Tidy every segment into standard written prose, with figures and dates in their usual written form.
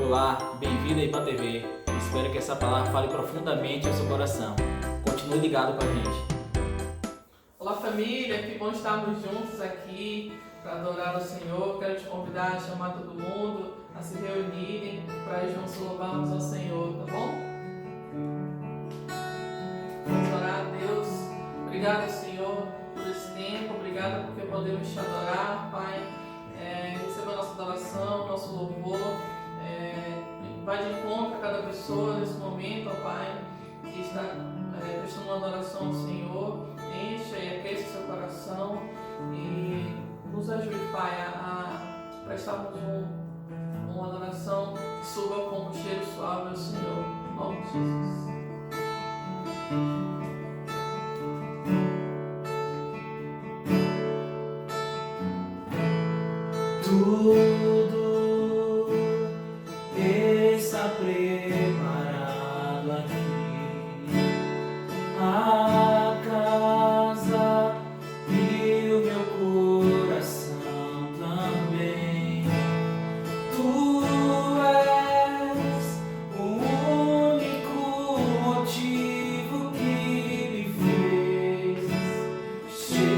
Olá, bem-vindo à IPAM TV. Espero que essa palavra fale profundamente ao seu coração. Continue ligado com a gente. Olá família, que bom estarmos juntos aqui para adorar o Senhor. Quero te convidar a chamar todo mundo a se reunirem para juntos louvarmos ao Senhor, tá bom? Vamos orar a Deus. Obrigado, Senhor, por esse tempo. Obrigado porque podemos te adorar, Pai. Receba a nossa adoração, nosso louvor. Vai de encontro a cada pessoa nesse momento, ó Pai, que está prestando uma adoração ao Senhor. Encha e aqueça seu coração e nos ajude, Pai, a prestarmos uma adoração que suba como um cheiro suave ao Senhor. Em nome de Jesus. Tudo está preparado aqui, a casa e o meu coração também. Tu és o único motivo que me fez chegar.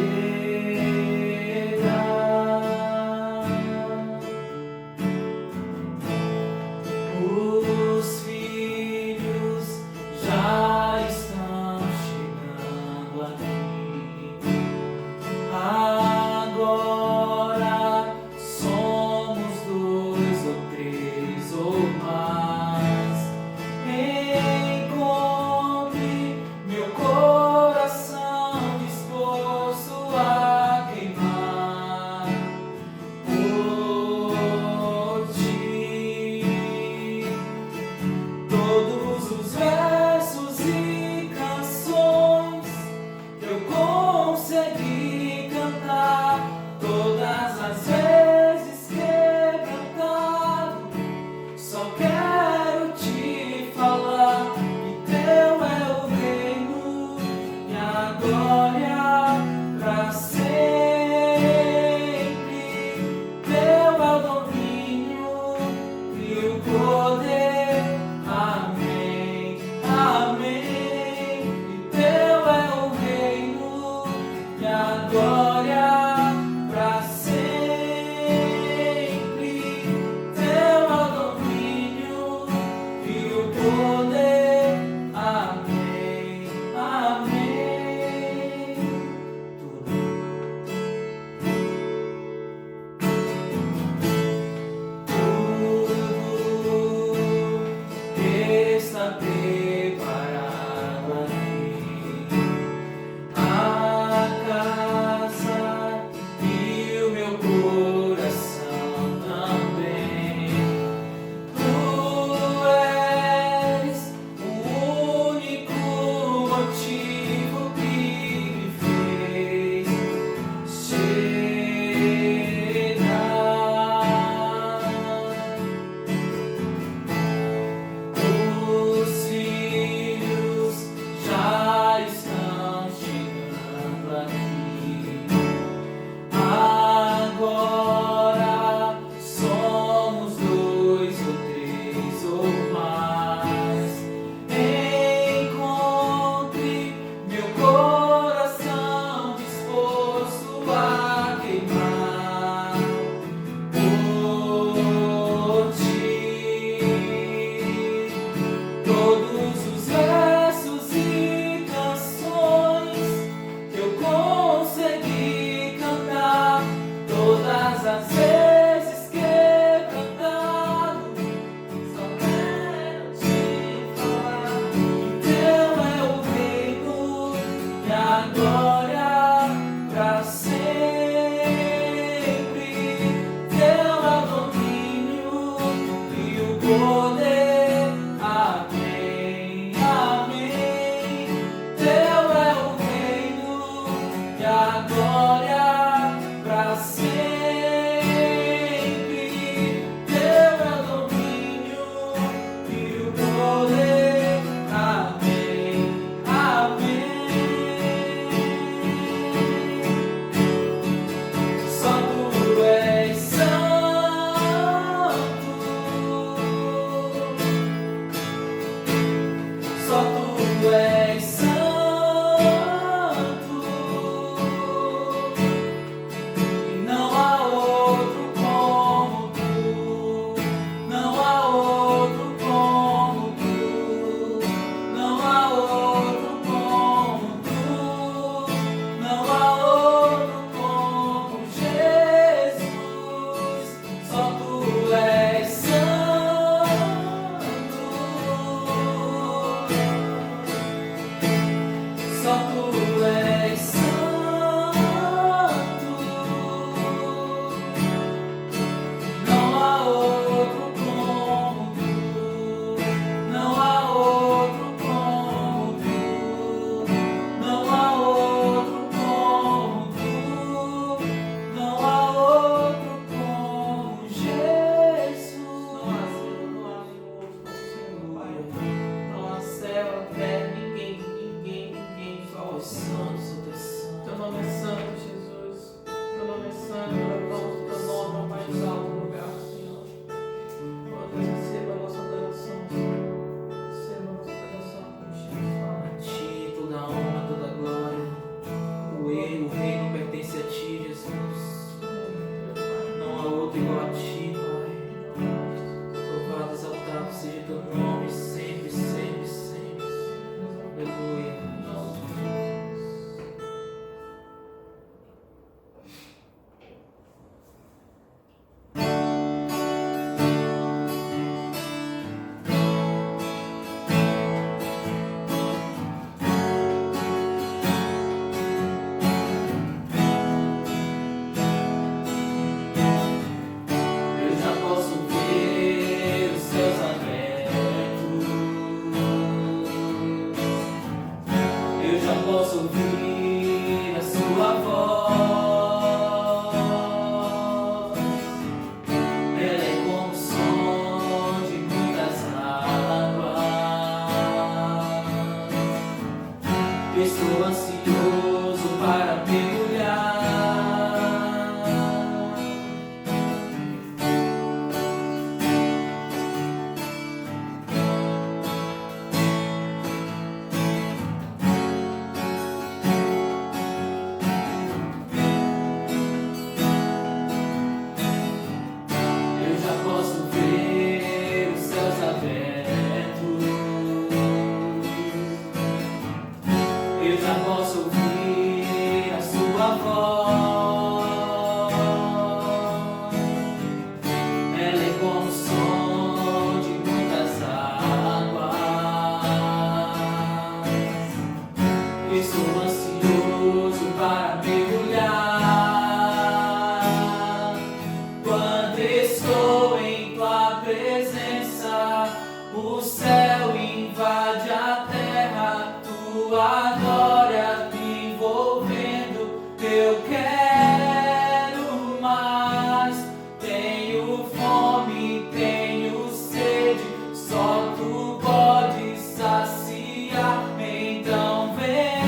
O céu invade a terra, tua glória me envolvendo. Eu quero mais. Tenho fome, tenho sede, só tu podes saciar. Então vem.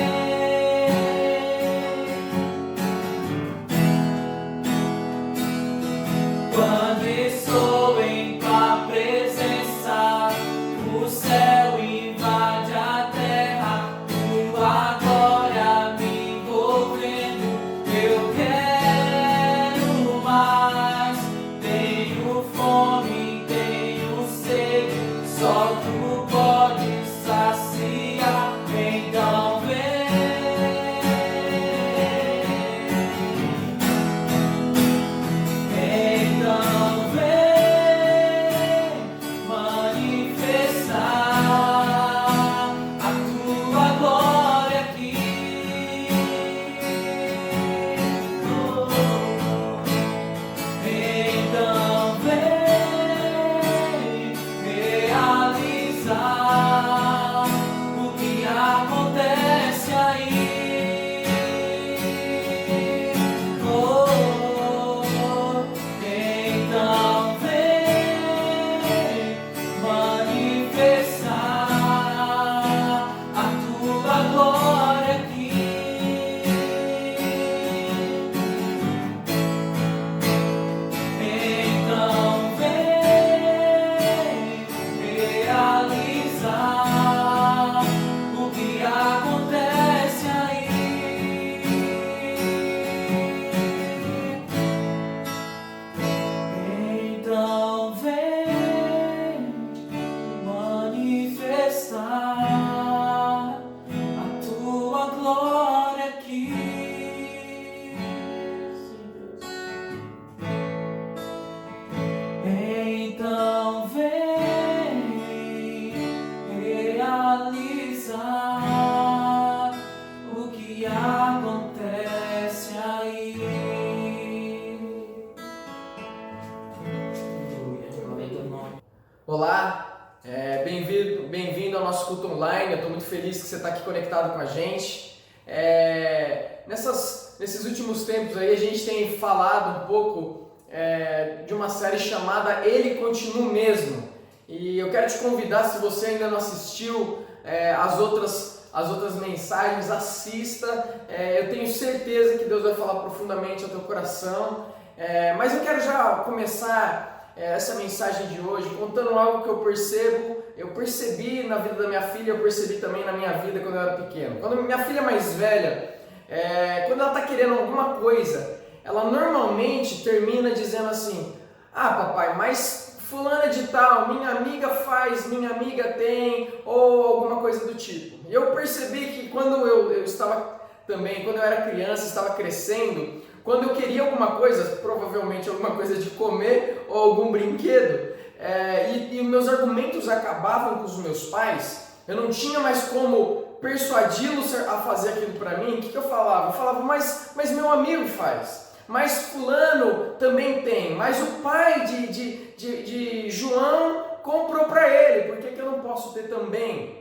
Quando estou em tua presença, o céu invade a terra, tua glória me envolvendo. Eu quero mais. Tenho fome, tenho sede, só tu podes saciar. Então vem. Então vem manifestar a tua glória aqui. Então vem realizar o que acontece aí. Então vem manifestar a tua glória aqui. Então vem realizar o que acontece aí. Então vem manifestar a tua glória aqui. Então vem realizar o que acontece aí. Olá, bem-vindo ao nosso culto online. Eu estou muito feliz que você está aqui conectado com a gente. Nesses últimos tempos aí a gente tem falado um pouco de uma série chamada Ele Continua o Mesmo. E eu quero te convidar, se você ainda não assistiu as outras mensagens, assista. Eu tenho certeza que Deus vai falar profundamente ao teu coração. Mas eu quero já começar essa mensagem de hoje contando algo que eu percebi na vida da minha filha, eu percebi também na minha vida quando eu era pequeno. Quando minha filha mais velha, quando ela está querendo alguma coisa, ela normalmente termina dizendo assim: ah, papai, mas fulana de tal, minha amiga faz, minha amiga tem, ou alguma coisa do tipo. E eu percebi que quando eu estava também, quando eu era criança, estava crescendo, quando eu queria alguma coisa, provavelmente alguma coisa de comer ou algum brinquedo, e meus argumentos acabavam com os meus pais, eu não tinha mais como persuadi-los a fazer aquilo para mim. O que eu falava? Eu falava, mas meu amigo faz, mas fulano também tem, mas o pai de João comprou para ele, por que eu não posso ter também?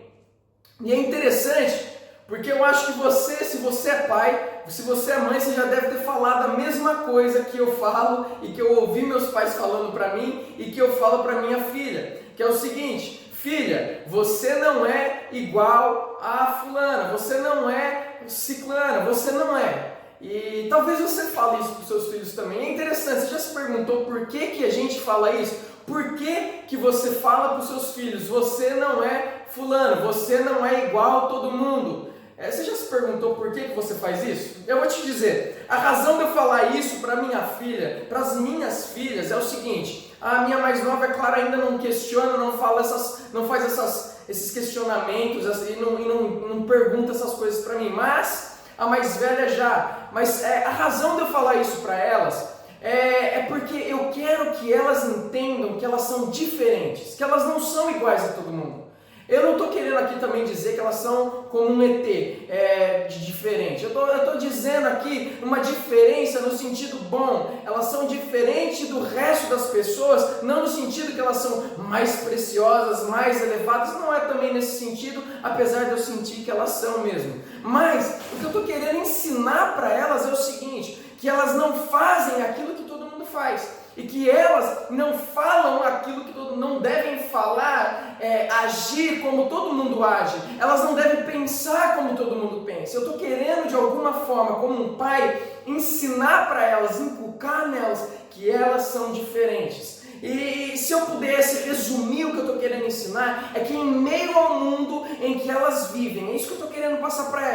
E é interessante, porque eu acho que você, se você é pai, se você é mãe, você já deve ter falado a mesma coisa que eu falo e que eu ouvi meus pais falando para mim e que eu falo para minha filha, que é o seguinte: filha, você não é igual a fulana, você não é ciclana, você não é. E talvez você fale isso para os seus filhos também. É interessante, você já se perguntou por que a gente fala isso? Por que você fala para os seus filhos: você não é fulano, você não é igual a todo mundo? Você já se perguntou por que você faz isso? Eu vou te dizer, a razão de eu falar isso para minha filha, para as minhas filhas, é o seguinte: a minha mais nova, é claro, ainda não questiona, não faz esses questionamentos e não pergunta essas coisas para mim, mas a mais velha já. Mas a razão de eu falar isso para elas é porque eu quero que elas entendam que elas são diferentes, que elas não são iguais a todo mundo. Eu não estou querendo aqui também dizer que elas são como um ET, de diferente. Eu estou dizendo aqui uma diferença no sentido bom. Elas são diferentes do resto das pessoas, não no sentido que elas são mais preciosas, mais elevadas. Não é também nesse sentido, apesar de eu sentir que elas são mesmo. Mas o que eu estou querendo ensinar para elas é o seguinte, que elas não fazem aquilo que todo mundo faz. E que elas não falam aquilo que não devem falar, agir como todo mundo age. Elas não devem pensar como todo mundo pensa. Eu estou querendo, de alguma forma, como um pai, ensinar para elas, inculcar nelas, que elas são diferentes. E se eu pudesse resumir o que eu estou querendo ensinar, é que em meio ao mundo em que elas vivem, é isso que eu estou querendo passar para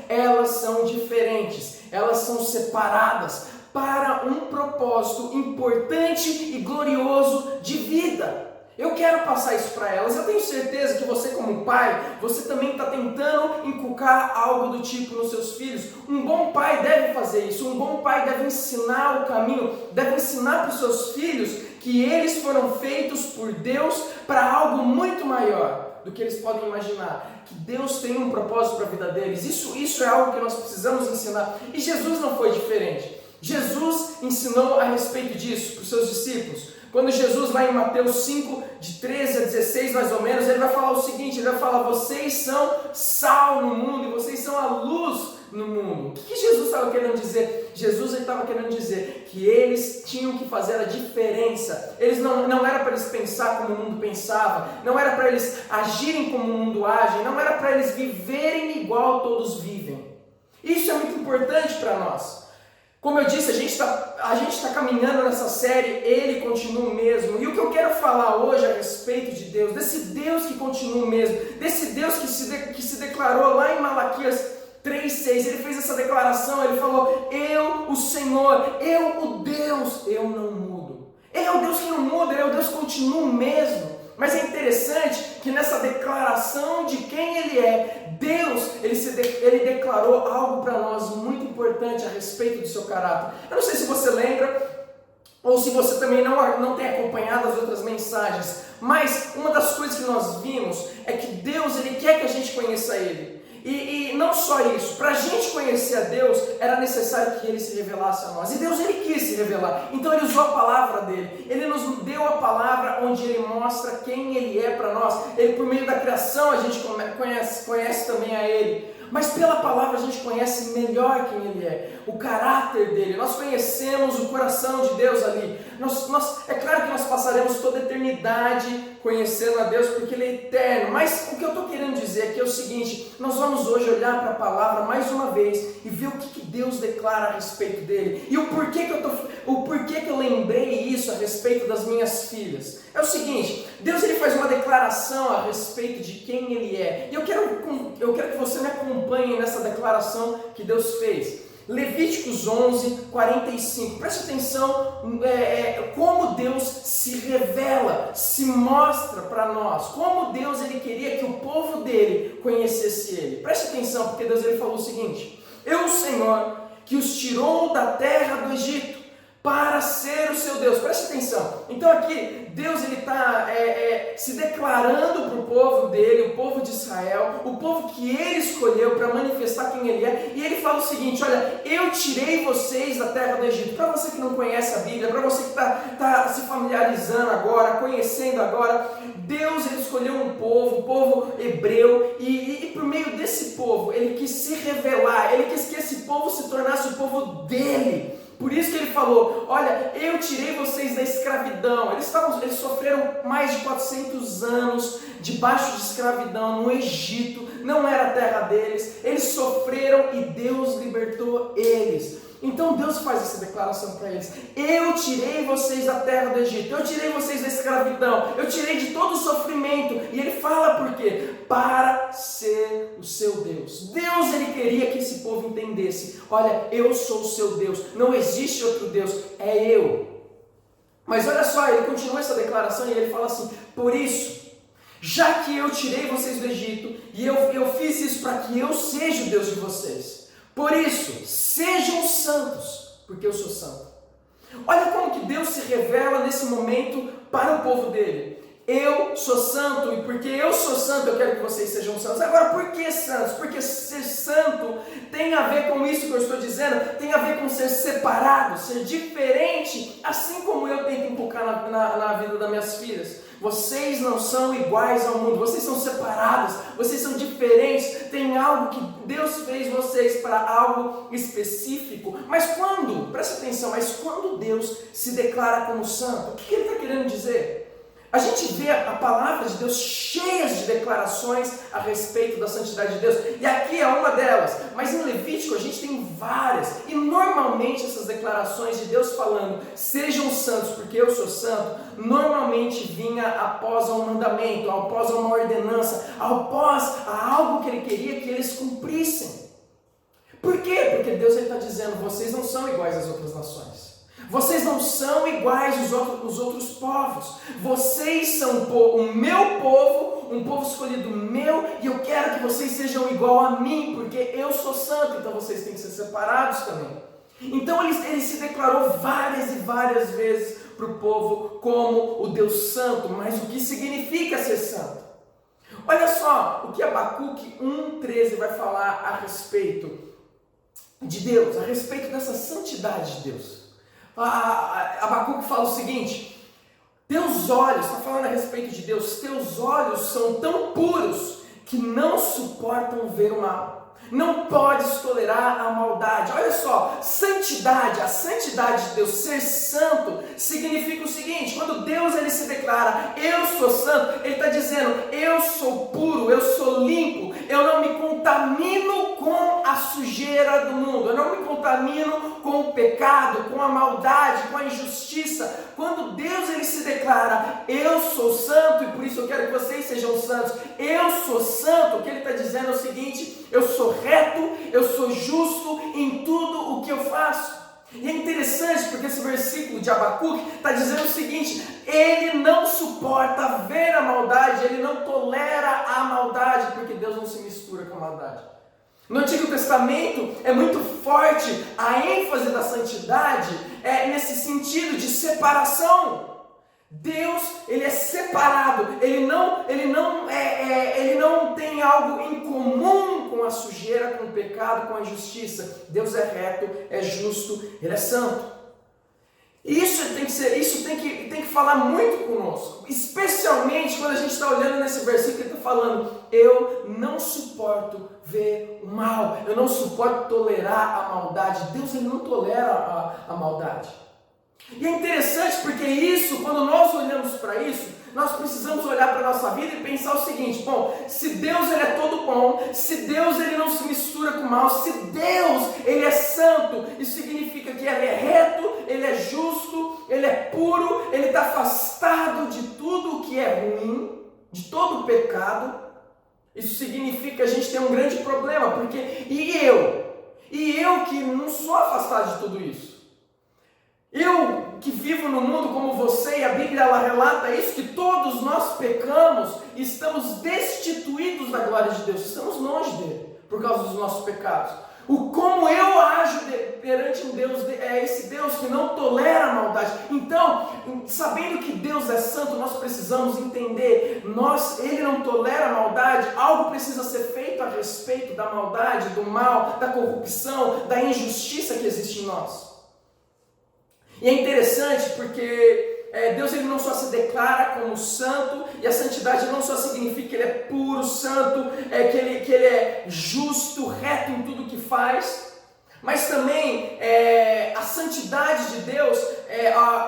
elas são diferentes, elas são separadas, para um propósito importante e glorioso de vida. Eu quero passar isso para elas. Eu tenho certeza que você, como pai, você também está tentando inculcar algo do tipo nos seus filhos. Um bom pai deve fazer isso. Um bom pai deve ensinar o caminho, deve ensinar para os seus filhos que eles foram feitos por Deus para algo muito maior do que eles podem imaginar. Que Deus tem um propósito para a vida deles. Isso é algo que nós precisamos ensinar. E Jesus não foi diferente. Jesus ensinou a respeito disso para os seus discípulos. Quando Jesus, lá em Mateus 5, de 13 a 16 mais ou menos, ele vai falar o seguinte, ele vai falar: vocês são sal no mundo e vocês são a luz no mundo. O que Jesus estava querendo dizer? Jesus estava querendo dizer que eles tinham que fazer a diferença. Eles não era para eles pensar como o mundo pensava, não era para eles agirem como o mundo age, não era para eles viverem igual todos vivem. Isso é muito importante para nós. Como eu disse, a gente está caminhando nessa série, Ele continua o mesmo. E o que eu quero falar hoje a respeito de Deus, desse Deus que continua o mesmo, desse Deus que se declarou lá em Malaquias 3,6, ele fez essa declaração, ele falou: eu, o Senhor, eu, o Deus, eu não mudo. Ele é o Deus que não muda, ele é o Deus que continua o mesmo. Mas é interessante que nessa declaração de quem Ele é, Deus, Ele declarou algo para nós muito importante a respeito do seu caráter. Eu não sei se você lembra, ou se você também não tem acompanhado as outras mensagens, mas uma das coisas que nós vimos é que Deus, Ele quer que a gente conheça Ele. E não só isso, para a gente conhecer a Deus, era necessário que Ele se revelasse a nós. E Deus, Ele quis se revelar. Então Ele usou a palavra dEle. Ele nos deu a palavra onde Ele mostra quem Ele é para nós. Ele, por meio da criação, a gente conhece também a Ele. Mas pela palavra a gente conhece melhor quem Ele é, o caráter dEle. Nós conhecemos o coração de Deus ali. É claro que nós passaremos toda a eternidade conhecendo a Deus, porque Ele é eterno. Mas o que eu estou querendo dizer aqui é o seguinte: nós vamos hoje olhar para a palavra mais uma vez e ver o que Deus declara a respeito dEle. E o porquê que eu lembrei isso a respeito das minhas filhas. É o seguinte: Deus, Ele faz uma declaração a respeito de quem Ele é. E eu quero que você me acompanhe nessa declaração que Deus fez. Levíticos 11, 45. Preste atenção como Deus se revela, se mostra para nós. Como Deus, Ele queria que o povo dEle conhecesse Ele. Preste atenção, porque Deus, Ele falou o seguinte: eu, o Senhor, que os tirou da terra do Egito, para ser o seu Deus. Preste atenção. Então aqui, Deus, Ele está se declarando para o povo dEle, o povo de Israel, o povo que Ele escolheu para manifestar quem Ele é. E Ele fala o seguinte: olha, eu tirei vocês da terra do Egito. Para você que não conhece a Bíblia, para você que está se familiarizando agora, conhecendo agora, Deus, Ele escolheu um povo hebreu, e por meio desse povo, Ele quis se revelar, Ele quis que esse povo se tornasse o povo dEle. Por isso que Ele falou: olha, eu tirei vocês da escravidão. Eles sofreram mais de 400 anos debaixo de escravidão no Egito, não era a terra deles. Eles sofreram e Deus libertou eles. Então Deus faz essa declaração para eles: eu tirei vocês da terra do Egito, eu tirei vocês da escravidão, eu tirei de todo o sofrimento. E Ele fala por quê? Para ser o seu Deus. Deus, Ele queria que esse povo entendesse: olha, eu sou o seu Deus, não existe outro Deus, é eu. Mas olha só, Ele continua essa declaração e Ele fala assim: por isso, já que eu tirei vocês do Egito, e eu fiz isso para que eu seja o Deus de vocês, por isso, sejam santos, porque eu sou santo. Olha como que Deus se revela nesse momento para o povo dele. Eu sou santo, e porque eu sou santo, eu quero que vocês sejam santos. Agora, por que santos? Porque ser santo tem a ver com isso que eu estou dizendo, tem a ver com ser separado, ser diferente, assim como eu tento inculcar na vida das minhas filhas. Vocês não são iguais ao mundo, vocês são separados, vocês são diferentes, tem algo que Deus fez vocês para algo específico. Mas quando, presta atenção, mas quando Deus se declara como santo, o que ele está querendo dizer? A gente vê a palavra de Deus cheia de declarações a respeito da santidade de Deus, e aqui é uma delas, mas em Levítico a gente tem várias, e normalmente essas declarações de Deus falando, sejam santos porque eu sou santo, normalmente vinha após um mandamento, após uma ordenança, após algo que ele queria que eles cumprissem. Por quê? Porque Deus está dizendo, vocês não são iguais às outras nações. Vocês não são iguais aos outros povos. Vocês são o meu povo, um povo escolhido meu, e eu quero que vocês sejam igual a mim, porque eu sou santo, então vocês têm que ser separados também. Então ele se declarou várias e várias vezes para o povo como o Deus santo, mas o que significa ser santo? Olha só o que Abacuque 1,13 vai falar a respeito de Deus, a respeito dessa santidade de Deus. Abacuque fala o seguinte, teus olhos, está falando a respeito de Deus, teus olhos são tão puros que não suportam ver o mal. Não podes tolerar a maldade. Olha só, santidade, a santidade de Deus, ser santo, significa o seguinte, quando Deus ele se declara, eu sou santo, ele está dizendo, eu sou puro, eu sou limpo, eu não me contamino com a sujeira do mundo, eu não me contamino com o pecado, com a maldade, com a injustiça. Quando Deus ele se declara, eu sou santo e por isso eu quero que vocês sejam santos, eu sou santo, o que ele está dizendo é o seguinte, eu sou reto, eu sou justo em tudo o que eu faço. E é interessante porque esse versículo de Abacuque está dizendo o seguinte, ele não suporta ver a maldade, ele não tolera a maldade, porque Deus não se mistura com a maldade. No Antigo Testamento é muito forte a ênfase da santidade nesse sentido de separação. Deus, ele é separado, ele não tem algo em comum com a sujeira, com o pecado, com a injustiça. Deus é reto, é justo, ele é santo. Isso tem que falar muito conosco, especialmente quando a gente está olhando nesse versículo que está falando, eu não suporto ver o mal, eu não suporto tolerar a maldade. Deus ele não tolera a maldade. E é interessante porque isso, quando nós olhamos para isso, nós precisamos olhar para a nossa vida e pensar o seguinte, bom, se Deus ele é todo bom, se Deus ele não se mistura com o mal, se Deus ele é santo, isso significa que ele é reto, ele é justo, ele é puro, ele está afastado de tudo o que é ruim, de todo o pecado. Isso significa que a gente tem um grande problema, porque e eu que não sou afastado de tudo isso. Eu que vivo no mundo como você, e a Bíblia ela relata isso, que todos nós pecamos e estamos destituídos da glória de Deus, estamos longe dele, por causa dos nossos pecados. Como eu ajo perante um Deus, esse Deus que não tolera a maldade. Então, sabendo que Deus é santo, nós precisamos entender, ele não tolera a maldade, algo precisa ser feito a respeito da maldade, do mal, da corrupção, da injustiça que existe em nós. E é interessante porque Deus ele não só se declara como santo, e a santidade não só significa que ele é puro, santo, que ele é justo, reto em tudo que faz, mas também a santidade de Deus,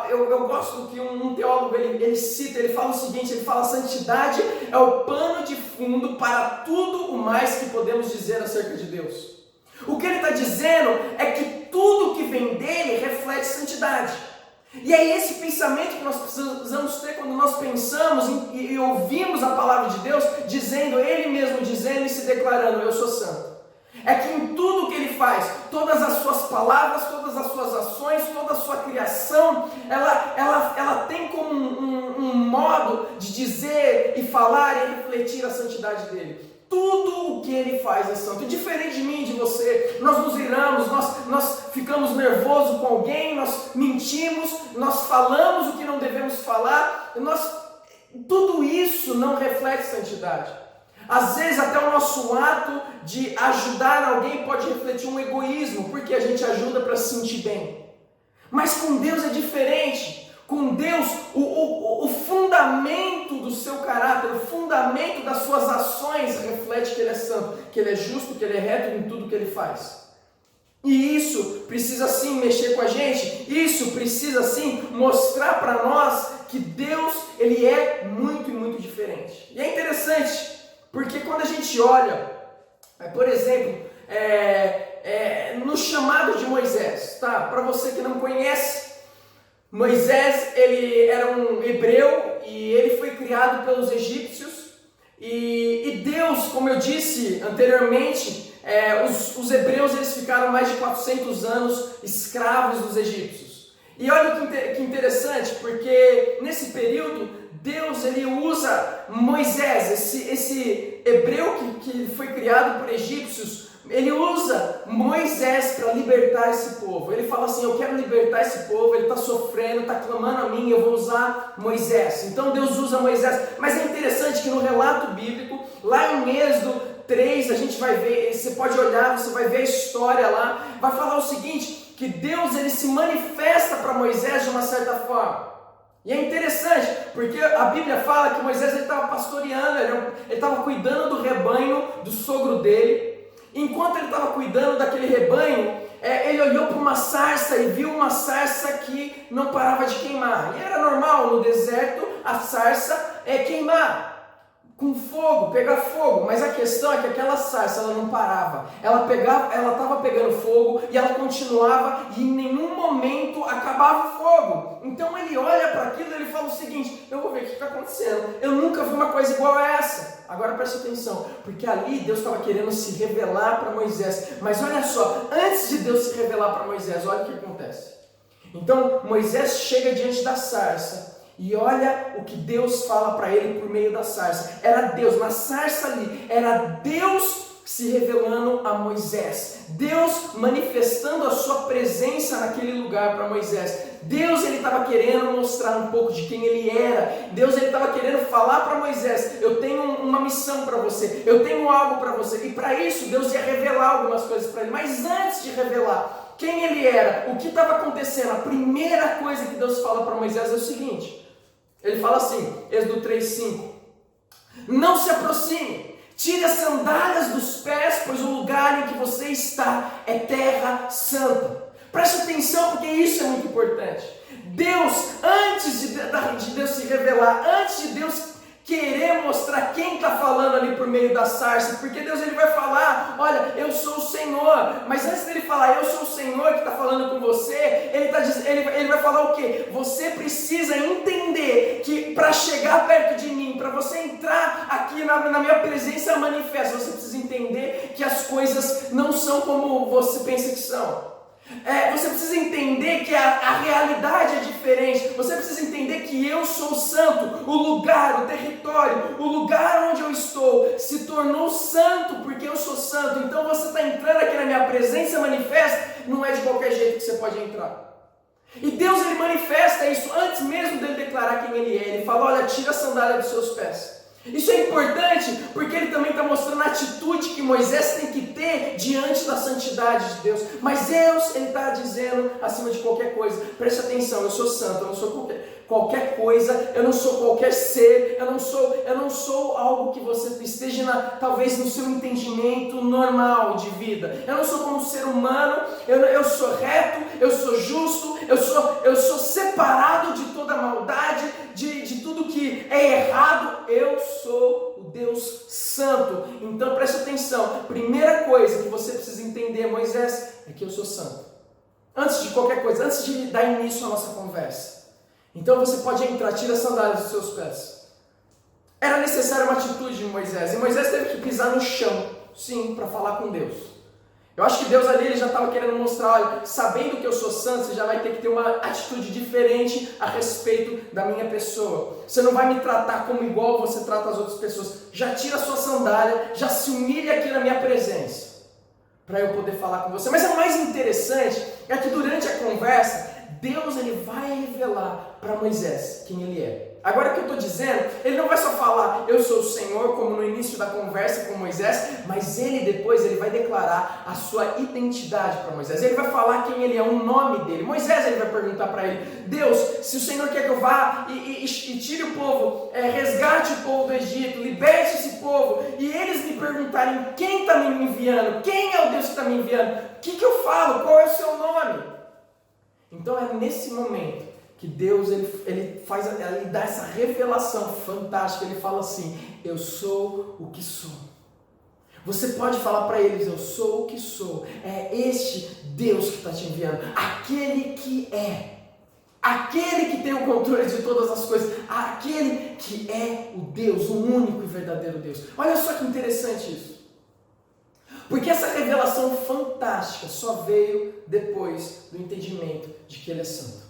eu gosto do que um teólogo ele cita, ele fala o seguinte, ele fala, a santidade é o pano de fundo para tudo o mais que podemos dizer acerca de Deus. O que ele está dizendo é que tudo que vem dele reflete santidade. E é esse pensamento que nós precisamos ter quando nós pensamos e ouvimos a palavra de Deus, ele mesmo dizendo e se declarando, eu sou santo. É que em tudo que ele faz, todas as suas palavras, todas as suas ações, toda a sua criação, ela tem como um modo de dizer e falar e refletir a santidade dele. Tudo o que ele faz é santo. Diferente de mim e de você, nós nos iramos, nós ficamos nervosos com alguém, nós mentimos, nós falamos o que não devemos falar, tudo isso não reflete santidade. Às vezes até o nosso ato de ajudar alguém pode refletir um egoísmo, porque a gente ajuda para se sentir bem. Mas com Deus é diferente. Com Deus, o fundamento do seu caráter, o fundamento das suas ações reflete que Ele é santo, que Ele é justo, que Ele é reto em tudo que Ele faz. E isso precisa sim mexer com a gente, isso precisa sim mostrar para nós que Deus, Ele é muito e muito diferente. E é interessante, porque quando a gente olha, por exemplo, no chamado de Moisés, tá? Para você que não conhece, Moisés, ele era um hebreu e ele foi criado pelos egípcios e Deus, como eu disse anteriormente, os hebreus eles ficaram mais de 400 anos escravos dos egípcios. E olha que interessante, porque nesse período Deus ele usa Moisés, esse hebreu que foi criado por egípcios, ele usa Moisés para libertar esse povo. Ele fala assim, eu quero libertar esse povo, ele está sofrendo, está clamando a mim, eu vou usar Moisés. Então Deus usa Moisés. Mas é interessante que no relato bíblico, lá em Êxodo 3, a gente vai ver, você pode olhar, você vai ver a história lá, vai falar o seguinte, que Deus ele se manifesta para Moisés de uma certa forma. E é interessante, porque a Bíblia fala que Moisés estava pastoreando, ele estava cuidando do rebanho do sogro dele. Enquanto ele estava cuidando daquele rebanho, ele olhou para uma sarça e viu uma sarça que não parava de queimar. E era normal no deserto a sarça queimar com fogo, pegar fogo. Mas a questão é que aquela sarça ela não parava. Ela estava pegando fogo e ela continuava e em nenhum momento acabava o fogo. Então ele olha para aquilo e ele fala o seguinte, eu vou ver o que está acontecendo. Eu nunca vi uma coisa igual a essa. Agora preste atenção, porque ali Deus estava querendo se revelar para Moisés. Mas olha só, antes de Deus se revelar para Moisés, olha o que acontece. Então Moisés chega diante da sarça e olha o que Deus fala para ele por meio da sarça. Era Deus, na sarça ali, era Deus se revelando a Moisés. Deus manifestando a sua presença naquele lugar para Moisés. Deus ele estava querendo mostrar um pouco de quem ele era. Deus ele estava querendo falar para Moisés, eu tenho uma missão para você, eu tenho algo para você. E para isso Deus ia revelar algumas coisas para ele. Mas antes de revelar quem ele era, o que estava acontecendo, a primeira coisa que Deus fala para Moisés é o seguinte. Ele fala assim, Êxodo 3:5, não se aproxime, tire as sandálias dos pés, pois o lugar em que você está é terra santa. Preste atenção, porque isso é muito importante. Deus, antes de Deus se revelar, antes de Deus querer mostrar quem está falando ali por meio da sarça, porque Deus ele vai falar, olha, eu sou o Senhor, mas antes dele falar, eu sou o Senhor que está falando com você, ele vai falar o quê? Você precisa entender que para chegar perto de mim, para você entrar aqui na minha presença manifesta, você precisa entender que as coisas não são como você pensa que são. Você precisa entender que a realidade é diferente. Você precisa entender que eu sou santo. O lugar, o território, o lugar onde eu estou se tornou santo porque eu sou santo. Então você está entrando aqui na minha presença manifesta, não é de qualquer jeito que você pode entrar. E Deus ele manifesta isso antes mesmo dele declarar quem ele é. Ele fala, olha, tira a sandália dos seus pés. Isso é importante porque ele também está mostrando a atitude que Moisés tem que ter diante da santidade de Deus. Mas Deus ele está dizendo acima de qualquer coisa, preste atenção, eu sou santo, eu não sou qualquer coisa, eu não sou qualquer ser, eu não sou algo que você esteja talvez no seu entendimento normal de vida. Eu não sou como um ser humano, eu sou reto, eu sou justo, eu sou separado de toda maldade, de tudo que é errado. Eu sou o Deus santo. Então preste atenção, primeira coisa que você precisa entender, Moisés, é que eu sou santo. Antes de qualquer coisa, antes de dar início à nossa conversa. Então você pode entrar, tira as sandálias dos seus pés. Era necessária uma atitude de Moisés, e Moisés teve que pisar no chão, sim, para falar com Deus. Eu acho que Deus ali ele já estava querendo mostrar, olha, sabendo que eu sou santo, você já vai ter que ter uma atitude diferente a respeito da minha pessoa. Você não vai me tratar como igual você trata as outras pessoas. Já tira a sua sandália, já se humilha aqui na minha presença, para eu poder falar com você. Mas o mais interessante é que durante a conversa, Deus ele vai revelar para Moisés quem ele é. Agora o que eu estou dizendo, ele não vai só falar, eu sou o Senhor, como no início da conversa com Moisés, mas depois ele vai declarar a sua identidade para Moisés. Ele vai falar quem ele é, o nome dele. Moisés, ele vai perguntar para ele, Deus, se o Senhor quer que eu vá e tire o povo, resgate o povo do Egito, liberte esse povo, e eles me perguntarem quem está me enviando, quem é o Deus que está me enviando, o que eu falo, qual é o seu nome? Então é nesse momento que Deus ele dá essa revelação fantástica. Ele fala assim, eu sou o que sou. Você pode falar para eles, eu sou o que sou. É este Deus que está te enviando, aquele que é, aquele que tem o controle de todas as coisas, aquele que é o Deus, o único e verdadeiro Deus. Olha só que interessante isso. Porque essa revelação fantástica só veio depois do entendimento de que Ele é santo.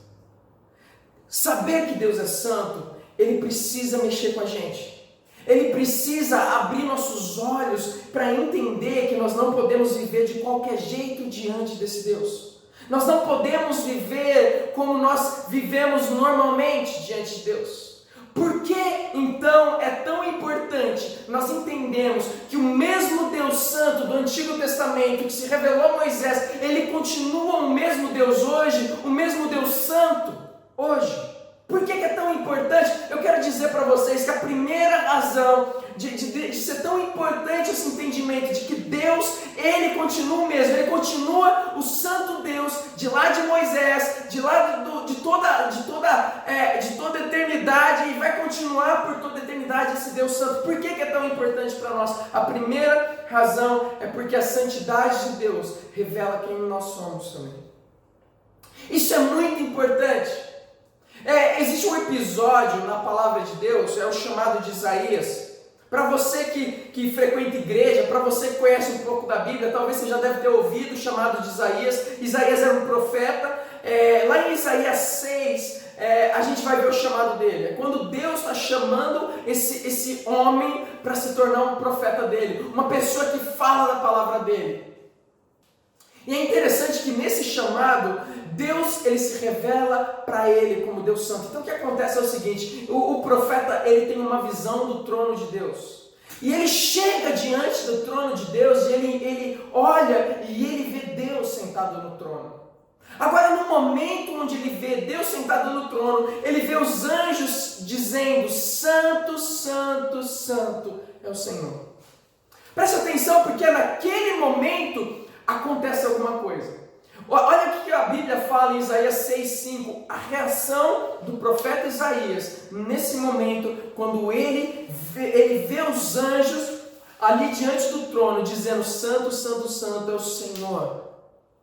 Saber que Deus é santo, Ele precisa mexer com a gente. Ele precisa abrir nossos olhos para entender que nós não podemos viver de qualquer jeito diante desse Deus. Nós não podemos viver como nós vivemos normalmente diante de Deus. Por que então é tão importante nós entendermos que o mesmo Deus Santo do Antigo Testamento que se revelou a Moisés, Ele continua o mesmo Deus hoje, o mesmo Deus Santo hoje? Por que é tão importante? Eu quero dizer para vocês que a primeira razão de ser tão importante esse entendimento de que Deus, Ele continua o mesmo, Ele continua o santo Deus de lá de Moisés, de lá de toda a eternidade, e vai continuar por toda a eternidade esse Deus santo. Por que é tão importante para nós? A primeira razão é porque a santidade de Deus revela quem nós somos também. Isso é muito importante. Existe um episódio na palavra de Deus, é o chamado de Isaías. Para você que frequenta igreja, para você que conhece um pouco da Bíblia, talvez você já deve ter ouvido o chamado de Isaías. Isaías era um profeta. Lá em Isaías 6, a gente vai ver o chamado dele. É quando Deus está chamando esse homem para se tornar um profeta dele, uma pessoa que fala da palavra dele. E é interessante que nesse chamado, Deus ele se revela para ele como Deus Santo. Então o que acontece é o seguinte, o profeta ele tem uma visão do trono de Deus. E ele chega diante do trono de Deus e ele olha e ele vê Deus sentado no trono. Agora no momento onde ele vê Deus sentado no trono, ele vê os anjos dizendo, Santo, Santo, Santo é o Senhor. Preste atenção porque naquele momento acontece alguma coisa. Olha o que a Bíblia fala em Isaías 6,5. A reação do profeta Isaías nesse momento, quando ele vê os anjos ali diante do trono, dizendo Santo, Santo, Santo é o Senhor.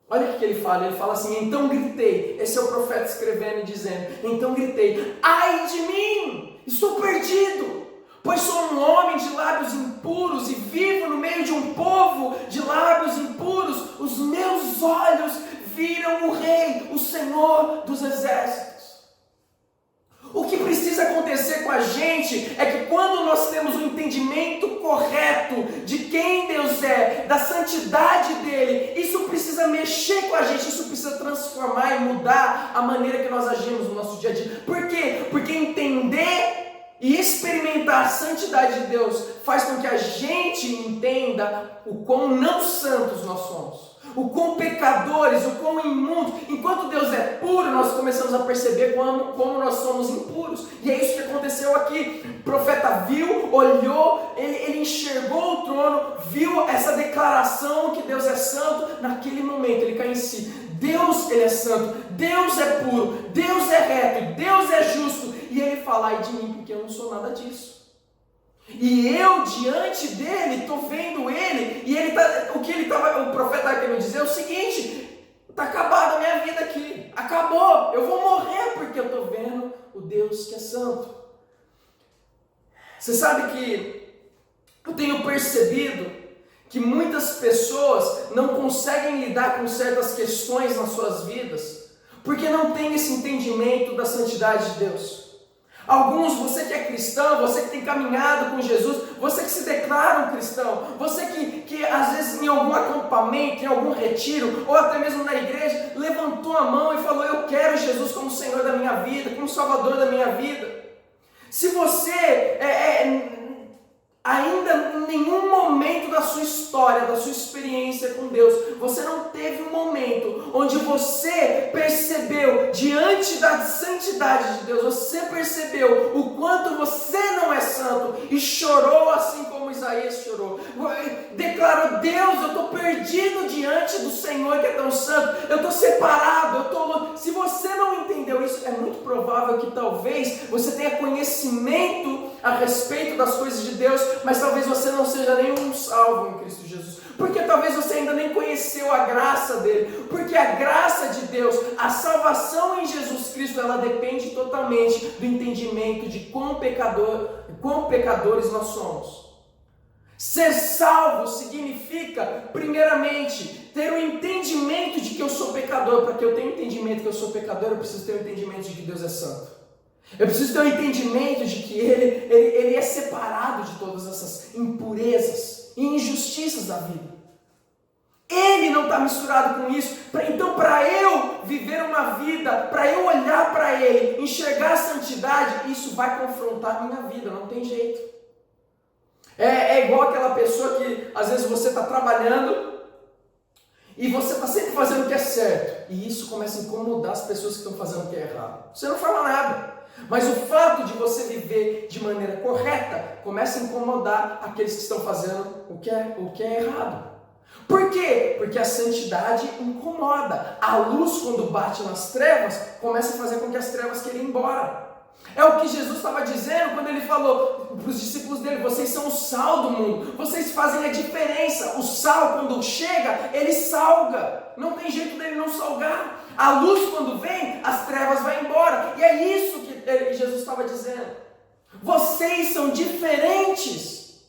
Olha o que ele fala assim, então gritei, esse é o profeta escrevendo e dizendo, então gritei, ai de mim, estou perdido, pois sou um homem de lábios impuros e vivo no meio de um povo de lábios impuros. Os meus olhos viram o Rei, o Senhor dos Exércitos. O que precisa acontecer com a gente é que quando nós temos o entendimento correto de quem Deus é, da santidade dEle, isso precisa mexer com a gente, isso precisa transformar e mudar a maneira que nós agimos no nosso dia a dia. Por quê? Porque entender e experimentar a santidade de Deus faz com que a gente entenda o quão não santos nós somos, o quão pecadores, o quão imundos. Enquanto Deus é puro, nós começamos a perceber como nós somos impuros. E é isso que aconteceu aqui. O profeta viu, olhou, ele enxergou o trono, viu essa declaração que Deus é santo. Naquele momento ele cai em si. Deus ele é santo, Deus é puro, Deus é reto, Deus é justo. E ele fala, ai de mim, porque eu não sou nada disso. E eu, diante dele, estou vendo ele, e o profeta estava querendo dizer é o seguinte, está acabada a minha vida aqui, acabou, eu vou morrer porque eu estou vendo o Deus que é santo. Você sabe que eu tenho percebido que muitas pessoas não conseguem lidar com certas questões nas suas vidas, porque não tem esse entendimento da santidade de Deus. Alguns, você que é cristão, você que tem caminhado com Jesus, você que se declara um cristão, você que às vezes em algum acampamento, em algum retiro, ou até mesmo na igreja, levantou a mão e falou, eu quero Jesus como Senhor da minha vida, como Salvador da minha vida. Se você ainda em nenhum momento da sua história, da sua experiência com Deus, você não teve um momento onde você percebeu diante da santidade de Deus, você percebeu o quanto você não é santo e chorou assim como Isaías chorou, declarou: Deus, eu estou perdido diante do Senhor que é tão santo, eu estou separado, se você não entendeu isso, é muito provável que talvez você tenha conhecimento a respeito das coisas de Deus, mas talvez você não seja nenhum salvo em Cristo Jesus, porque talvez você ainda nem conheceu a graça dele, porque a graça de Deus, a salvação em Jesus Cristo, ela depende totalmente do entendimento de quão pecadores nós somos. Ser salvo significa, primeiramente, ter o entendimento de que eu sou pecador. Para que eu tenha o entendimento que eu sou pecador, eu preciso ter o entendimento de que Deus é santo. Eu preciso ter o entendimento de que Ele é separado de todas essas impurezas e injustiças da vida. Ele não está misturado com isso. Então, para eu viver uma vida, para eu olhar para Ele, enxergar a santidade, isso vai confrontar a minha vida, não tem jeito. É igual aquela pessoa que às vezes você está trabalhando e você está sempre fazendo o que é certo, e isso começa a incomodar as pessoas que estão fazendo o que é errado. Você não fala nada, mas o fato de você viver de maneira correta começa a incomodar aqueles que estão fazendo o que é errado. Por quê? Porque a santidade incomoda. A luz, quando bate nas trevas, começa a fazer com que as trevas queiram ir embora. É o que Jesus estava dizendo quando ele falou para os discípulos dele: vocês são o sal do mundo, vocês fazem a diferença. O sal, quando chega, ele salga, não tem jeito dele não salgar. A luz, quando vem, as trevas vão embora, e é isso que Jesus estava dizendo. Vocês são diferentes.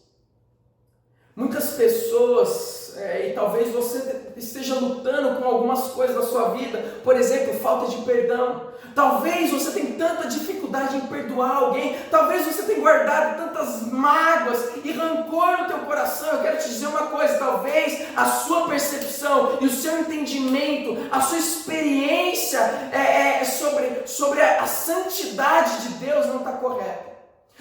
Muitas pessoas, e talvez você esteja lutando com algumas coisas da sua vida, por exemplo, falta de perdão. Talvez você tenha tanta dificuldade em perdoar alguém, talvez você tenha guardado tantas mágoas e rancor no teu coração. Eu quero te dizer uma coisa: talvez a sua percepção e o seu entendimento, a sua experiência sobre a santidade de Deus não está correta.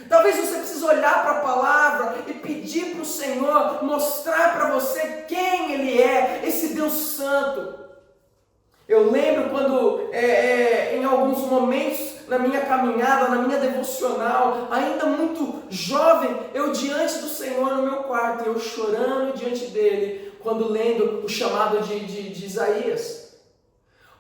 Talvez você precise olhar para a palavra e pedir para o Senhor mostrar para você quem Ele é, esse Deus santo. Eu lembro quando, em alguns momentos na minha caminhada, na minha devocional, ainda muito jovem, eu diante do Senhor no meu quarto, eu chorando diante dele, quando lendo o chamado de Isaías.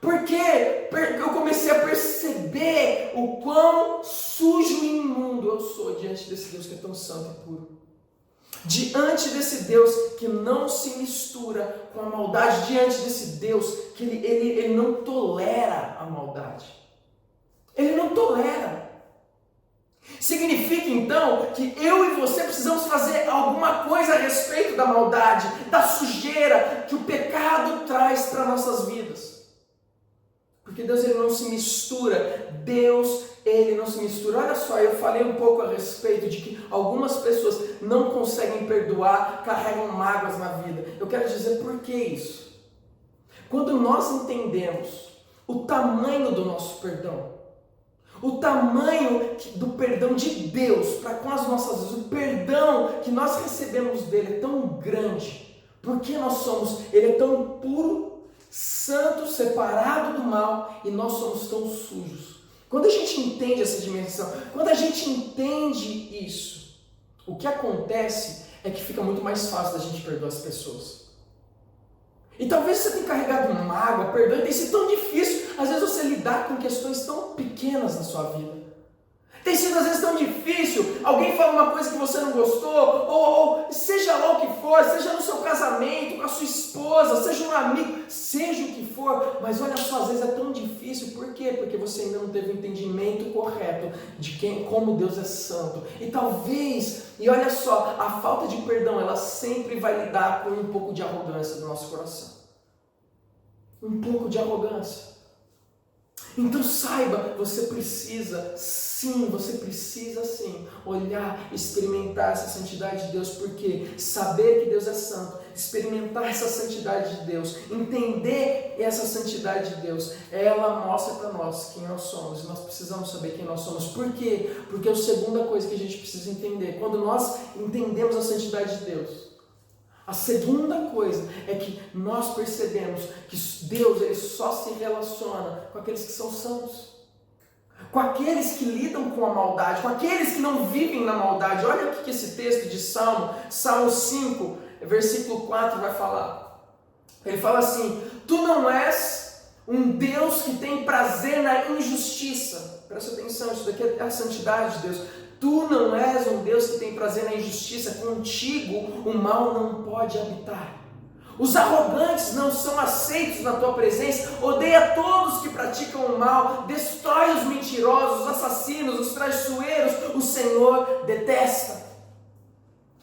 Porque eu comecei a perceber o quão sujo e imundo eu sou diante desse Deus que é tão santo e puro. Diante desse Deus que não se mistura com a maldade, diante desse Deus que ele não tolera a maldade. Ele não tolera. Significa então que eu e você precisamos fazer alguma coisa a respeito da maldade, da sujeira que o pecado traz para nossas vidas. Porque Deus, ele não se mistura. Deus, ele não se mistura. Olha só, eu falei um pouco a respeito de que algumas pessoas não conseguem perdoar, carregam mágoas na vida. Eu quero dizer por que isso. Quando nós entendemos o tamanho do nosso perdão, o tamanho do perdão de Deus para com as nossas vidas, o perdão que nós recebemos dele é tão grande, porque ele é tão puro, santo, separado do mal, e nós somos tão sujos. Quando a gente entende essa dimensão, quando a gente entende isso, o que acontece é que fica muito mais fácil da gente perdoar as pessoas. E talvez você tenha carregado mágoa, perdão, e tem sido tão difícil, às vezes, você lidar com questões tão pequenas na sua vida. Tem sido às vezes tão difícil, alguém fala uma coisa que você não gostou, ou seja lá o que for, seja no seu casamento, com a sua esposa, seja um amigo, seja o que for, mas olha só, às vezes é tão difícil, por quê? Porque você ainda não teve o entendimento correto de como Deus é santo. E talvez, e olha só, a falta de perdão, ela sempre vai lidar com um pouco de arrogância do nosso coração. Um pouco de arrogância. Então saiba, você precisa sim olhar, experimentar essa santidade de Deus, porque saber que Deus é santo, experimentar essa santidade de Deus, entender essa santidade de Deus, ela mostra para nós quem nós somos, e nós precisamos saber quem nós somos. Por quê? Porque a segunda coisa que a gente precisa entender, quando nós entendemos a santidade de Deus, a segunda coisa é que nós percebemos que Deus ele só se relaciona com aqueles que são santos, com aqueles que lidam com a maldade, com aqueles que não vivem na maldade. Olha o que esse texto de Salmo 5, versículo 4 vai falar. Ele fala assim: tu não és um Deus que tem prazer na injustiça. Presta atenção, isso daqui é a santidade de Deus. Tu não és um Deus que tem prazer na injustiça, contigo o mal não pode habitar. Os arrogantes não são aceitos na tua presença, odeia todos que praticam o mal, destrói os mentirosos, os assassinos, os traiçoeiros, o Senhor detesta.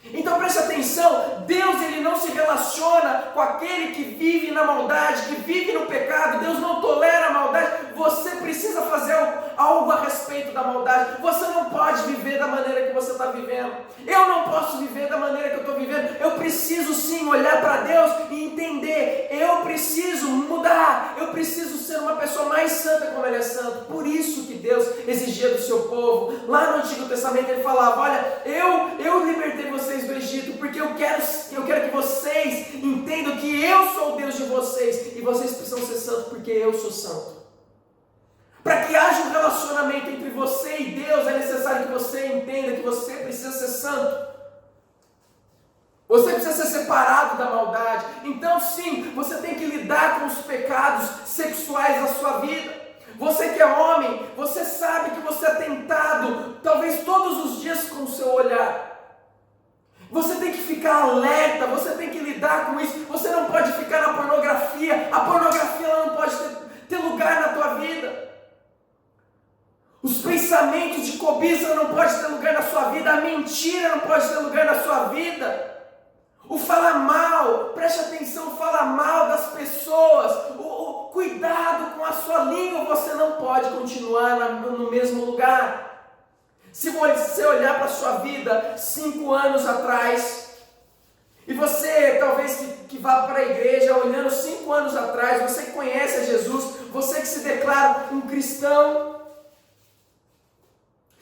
Então preste atenção, Deus ele não se relaciona com aquele que vive na maldade, que vive no pecado. Deus não tolera a maldade. Você precisa fazer algo a respeito da maldade. Você não pode viver da maneira que você está vivendo. Eu não posso viver da maneira que eu estou vivendo. Eu preciso sim olhar para Deus e entender. Eu preciso mudar. Eu preciso ser uma pessoa mais santa como Ele é santo. Por isso que Deus exigia do seu povo. Lá no Antigo Testamento Ele falava: olha, eu libertei vocês do Egito, porque eu quero que vocês entendam que eu sou o Deus de vocês, e vocês precisam ser santos porque eu sou santo. Para que haja um relacionamento entre você e Deus, é necessário que você entenda que você precisa ser santo. Você precisa ser separado da maldade. Então sim, você tem que lidar com os pecados sexuais da sua vida. Você que é homem, você sabe que você é tentado, talvez todos os dias com o seu olhar. Você tem que ficar alerta, você tem que lidar com isso. Você não pode ficar na pornografia. A pornografia ela não pode ter lugar na tua vida. Os pensamentos de cobiça não podem ter lugar na sua vida. A mentira não pode ter lugar na sua vida. O falar mal, preste atenção, falar mal das pessoas. O cuidado com a sua língua. Você não pode continuar no mesmo lugar. Se você olhar para a sua vida 5 anos atrás, e você talvez que vá para a igreja olhando 5 anos atrás, você que conhece a Jesus, você que se declara um cristão,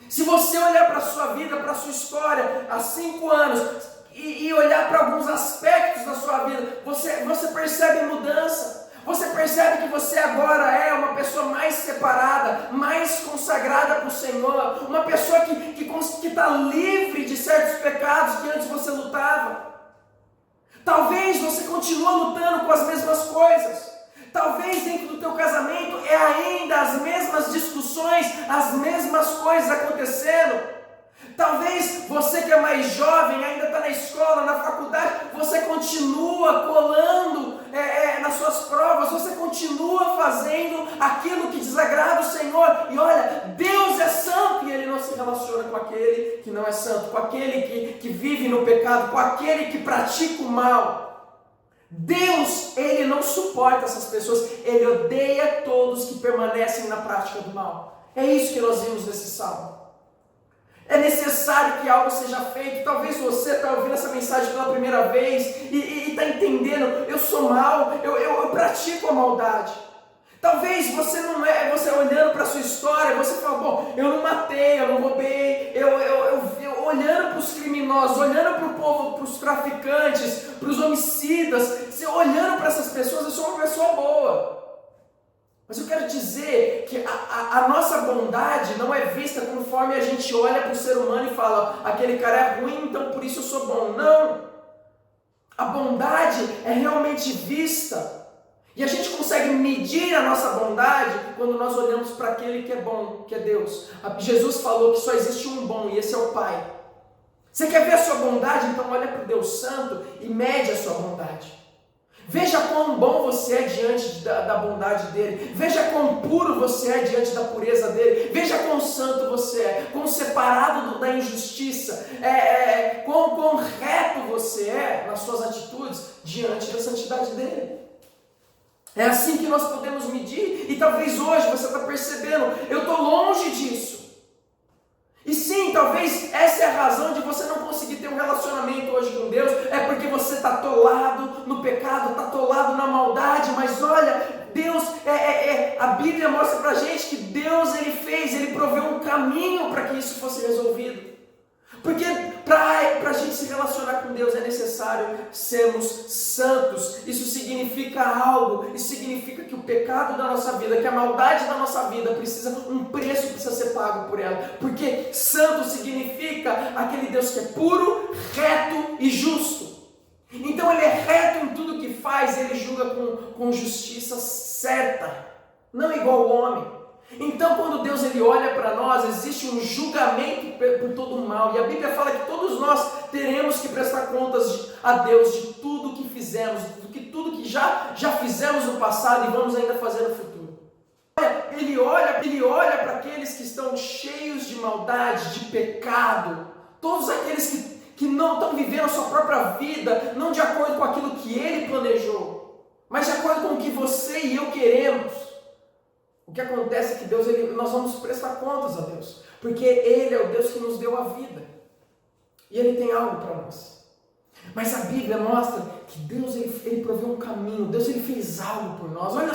se você olhar para a sua vida, para a sua história há 5 anos, e olhar para alguns aspectos da sua vida, você percebe mudança. Você percebe que você agora é uma pessoa mais separada, mais consagrada para o Senhor, uma pessoa que está livre de certos pecados que antes você lutava. Talvez você continue lutando com as mesmas coisas. Talvez dentro do teu casamento é ainda as mesmas discussões, as mesmas coisas acontecendo. Talvez você que é mais jovem, ainda está na escola, na faculdade, você continua colando nas suas provas, você continua fazendo aquilo que desagrada o Senhor. E olha, Deus é santo e Ele não se relaciona com aquele que não é santo, com aquele que vive no pecado, com aquele que pratica o mal. Deus, Ele não suporta essas pessoas, Ele odeia todos que permanecem na prática do mal. É isso que nós vimos nesse salmo. É necessário que algo seja feito. Talvez você está ouvindo essa mensagem pela primeira vez e está entendendo, eu sou mau, eu pratico a maldade. Talvez você não você olhando para a sua história, você fala, bom, eu não matei, eu não roubei, eu olhando para os criminosos, olhando para o povo, para os traficantes, para os homicidas, você olhando para essas pessoas, eu sou uma pessoa boa. Mas eu quero dizer que a nossa bondade não é vista conforme a gente olha para o ser humano e fala, aquele cara é ruim, então por isso eu sou bom. Não! A bondade é realmente vista. E a gente consegue medir a nossa bondade quando nós olhamos para aquele que é bom, que é Deus. Jesus falou que só existe um bom e esse é o Pai. Você quer ver a sua bondade? Então olha para o Deus Santo e mede a sua bondade. Veja quão bom você é diante da bondade dele. Veja quão puro você é diante da pureza dele. Veja quão santo você é, quão separado da injustiça, quão reto você é nas suas atitudes diante da santidade dele. É assim que nós podemos medir, e talvez hoje você está percebendo, eu estou longe disso. E sim, talvez essa é a razão de você não conseguir ter um relacionamento hoje com Deus, é porque você está atolado no pecado, está atolado na maldade, mas olha, Deus, a Bíblia mostra pra gente que Deus ele proveu um caminho para que isso fosse resolvido. Porque para a gente se relacionar com Deus é necessário sermos santos. Isso significa algo, isso significa que o pecado da nossa vida, que a maldade da nossa vida um preço precisa ser pago por ela. Porque santo significa aquele Deus que é puro, reto e justo. Então ele é reto em tudo que faz, ele julga com justiça certa, não igual ao homem. Então quando Deus ele olha para nós, existe um julgamento por todo o mal, e a Bíblia fala que todos nós teremos que prestar contas a Deus de tudo que fizemos, tudo que já fizemos no passado e vamos ainda fazer no futuro. Ele olha para aqueles que estão cheios de maldade, de pecado, todos aqueles que não estão vivendo a sua própria vida, não de acordo com aquilo que Ele planejou, mas de acordo com o que você e eu queremos. O que acontece é que nós vamos prestar contas a Deus, porque Ele é o Deus que nos deu a vida, e Ele tem algo para nós. Mas a Bíblia mostra que Deus ele proveu um caminho, Deus ele fez algo por nós. Olha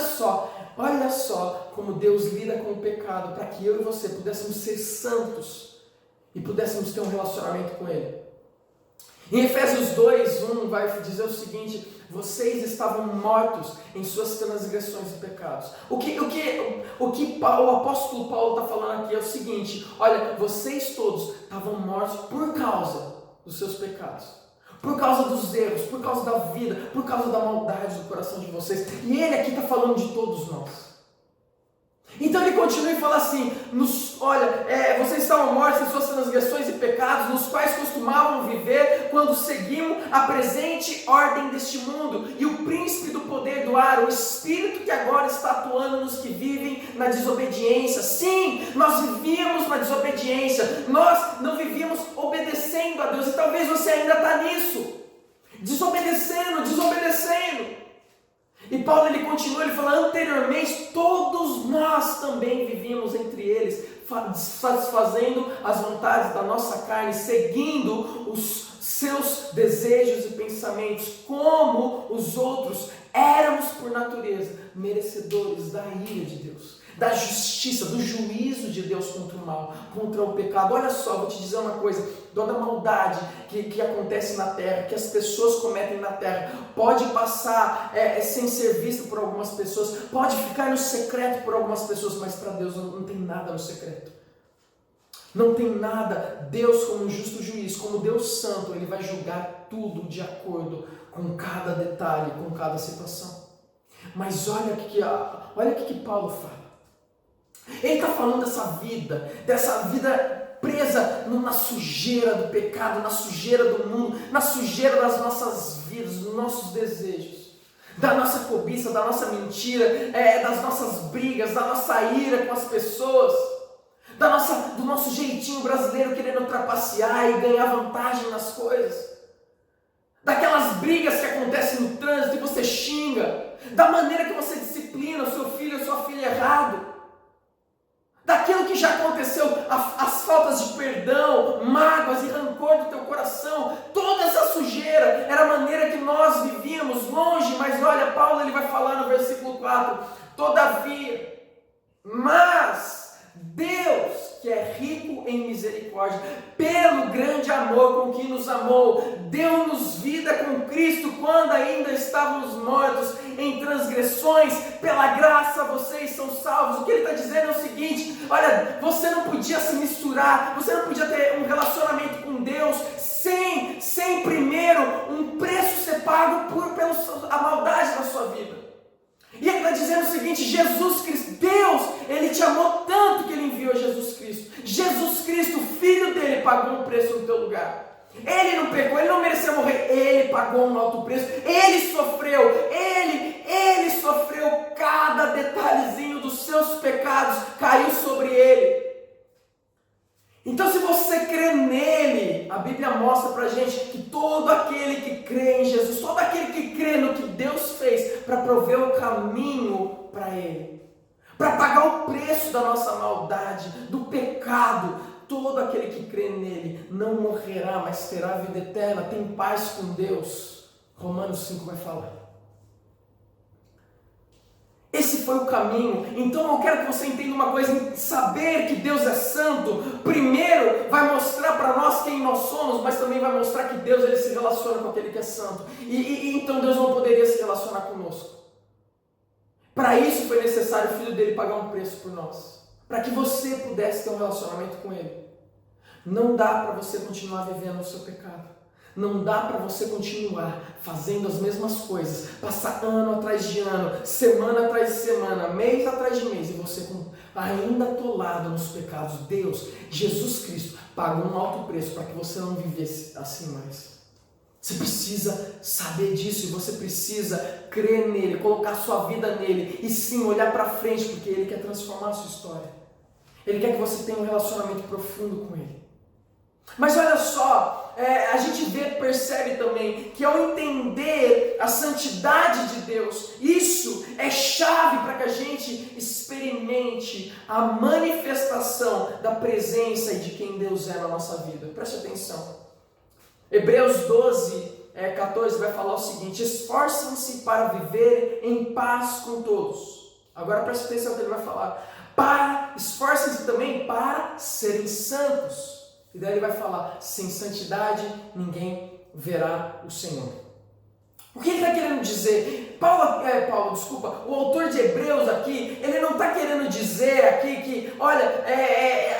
só como Deus lida com o pecado, para que eu e você pudéssemos ser santos e pudéssemos ter um relacionamento com Ele. Em Efésios 2:1 vai dizer o seguinte: vocês estavam mortos em suas transgressões e pecados. O que o apóstolo Paulo está falando aqui é o seguinte: olha, vocês todos estavam mortos por causa dos seus pecados, por causa dos erros, por causa da vida, por causa da maldade do coração de vocês. E ele aqui está falando de todos nós. Então ele continua e fala assim: vocês estavam mortos em suas transgressões e pecados, nos quais costumavam viver quando seguiam a presente ordem deste mundo e o príncipe do poder do ar, o espírito que agora está atuando nos que vivem na desobediência. Sim, nós vivíamos na desobediência, nós não vivíamos obedecendo a Deus, e talvez você ainda está nisso, desobedecendo. E Paulo ele continua, ele fala: anteriormente todos nós também vivíamos entre eles, satisfazendo as vontades da nossa carne, seguindo os seus desejos e pensamentos, como os outros. Éramos por natureza merecedores da ira de Deus, da justiça, do juízo de Deus contra o mal, contra o pecado. Olha só, vou te dizer uma coisa: toda a maldade que acontece na terra, que as pessoas cometem na terra, pode passar sem ser vista por algumas pessoas, pode ficar no secreto por algumas pessoas, mas para Deus não tem nada no secreto. Não tem nada. Deus, como um justo juiz, como Deus santo, Ele vai julgar tudo de acordo com cada detalhe, com cada situação. Mas olha o que Paulo fala. Ele está falando dessa vida presa na sujeira do pecado, na sujeira do mundo, na sujeira das nossas vidas, dos nossos desejos, da nossa cobiça, da nossa mentira, das nossas brigas, da nossa ira com as pessoas, do nosso jeitinho brasileiro querendo trapacear e ganhar vantagem nas coisas, daquelas brigas que acontecem no trânsito e você xinga, da maneira que você disciplina o seu filho ou sua filha errado, daquilo que já aconteceu, as faltas de perdão, mágoas e rancor do teu coração, toda essa sujeira era a maneira que nós vivíamos longe. Mas olha, Paulo ele vai falar no versículo 4: todavia, mas Deus, que é rico em misericórdia, pelo grande amor com que nos amou, deu-nos vida com Cristo quando ainda estávamos mortos em transgressões. Pela graça vocês são salvos. O que ele está dizendo é o seguinte: olha, você não podia se misturar, você não podia ter um relacionamento com Deus sem primeiro um preço ser pago pela maldade da sua vida. E ele está dizendo o seguinte: Jesus Cristo, Deus, Ele te amou tanto que Ele enviou Jesus Cristo. Jesus Cristo, o Filho dele, pagou um preço no teu lugar. Ele não pecou, Ele não mereceu morrer, Ele pagou um alto preço, Ele sofreu, Ele sofreu cada detalhezinho dos seus pecados, caiu sobre Ele. Então, se você crê nele, a Bíblia mostra pra gente que todo aquele que crê em Jesus, todo aquele que crê no que Deus fez para provar proveu o caminho para Ele, para pagar o preço da nossa maldade, do pecado. Todo aquele que crê nele não morrerá, mas terá vida eterna, tem paz com Deus. Romanos 5 vai falar. Esse foi o caminho. Então eu quero que você entenda uma coisa: saber que Deus é santo, primeiro vai mostrar para nós quem nós somos, mas também vai mostrar que Deus, ele se relaciona com aquele que é santo. Então Deus não poderia se relacionar conosco. Para isso foi necessário o Filho dele pagar um preço por nós, para que você pudesse ter um relacionamento com ele. Não dá para você continuar vivendo o seu pecado. Não dá para você continuar fazendo as mesmas coisas, passar ano atrás de ano, semana atrás de semana, mês atrás de mês, e você ainda atolado nos pecados. Deus, Jesus Cristo, pagou um alto preço para que você não vivesse assim mais. Você precisa saber disso, e você precisa crer nele, colocar sua vida nele, e sim, olhar para frente, porque ele quer transformar a sua história. Ele quer que você tenha um relacionamento profundo com ele. Mas olha só, a gente percebe também que ao entender a santidade de Deus, isso é chave para que a gente experimente a manifestação da presença e de quem Deus é na nossa vida. Preste atenção. Hebreus 12, 14 vai falar o seguinte: esforcem-se para viver em paz com todos. Agora preste atenção no que ele vai falar. Esforcem-se também para serem santos. E daí ele vai falar: sem santidade ninguém verá o Senhor. O que ele está querendo dizer? O autor de Hebreus aqui, ele não está querendo dizer aqui que, olha,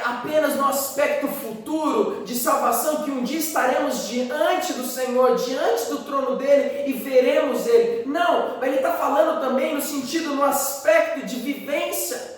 apenas no aspecto futuro de salvação, que um dia estaremos diante do Senhor, diante do trono dele e veremos ele. Não, mas ele está falando também no sentido, no aspecto de vivência.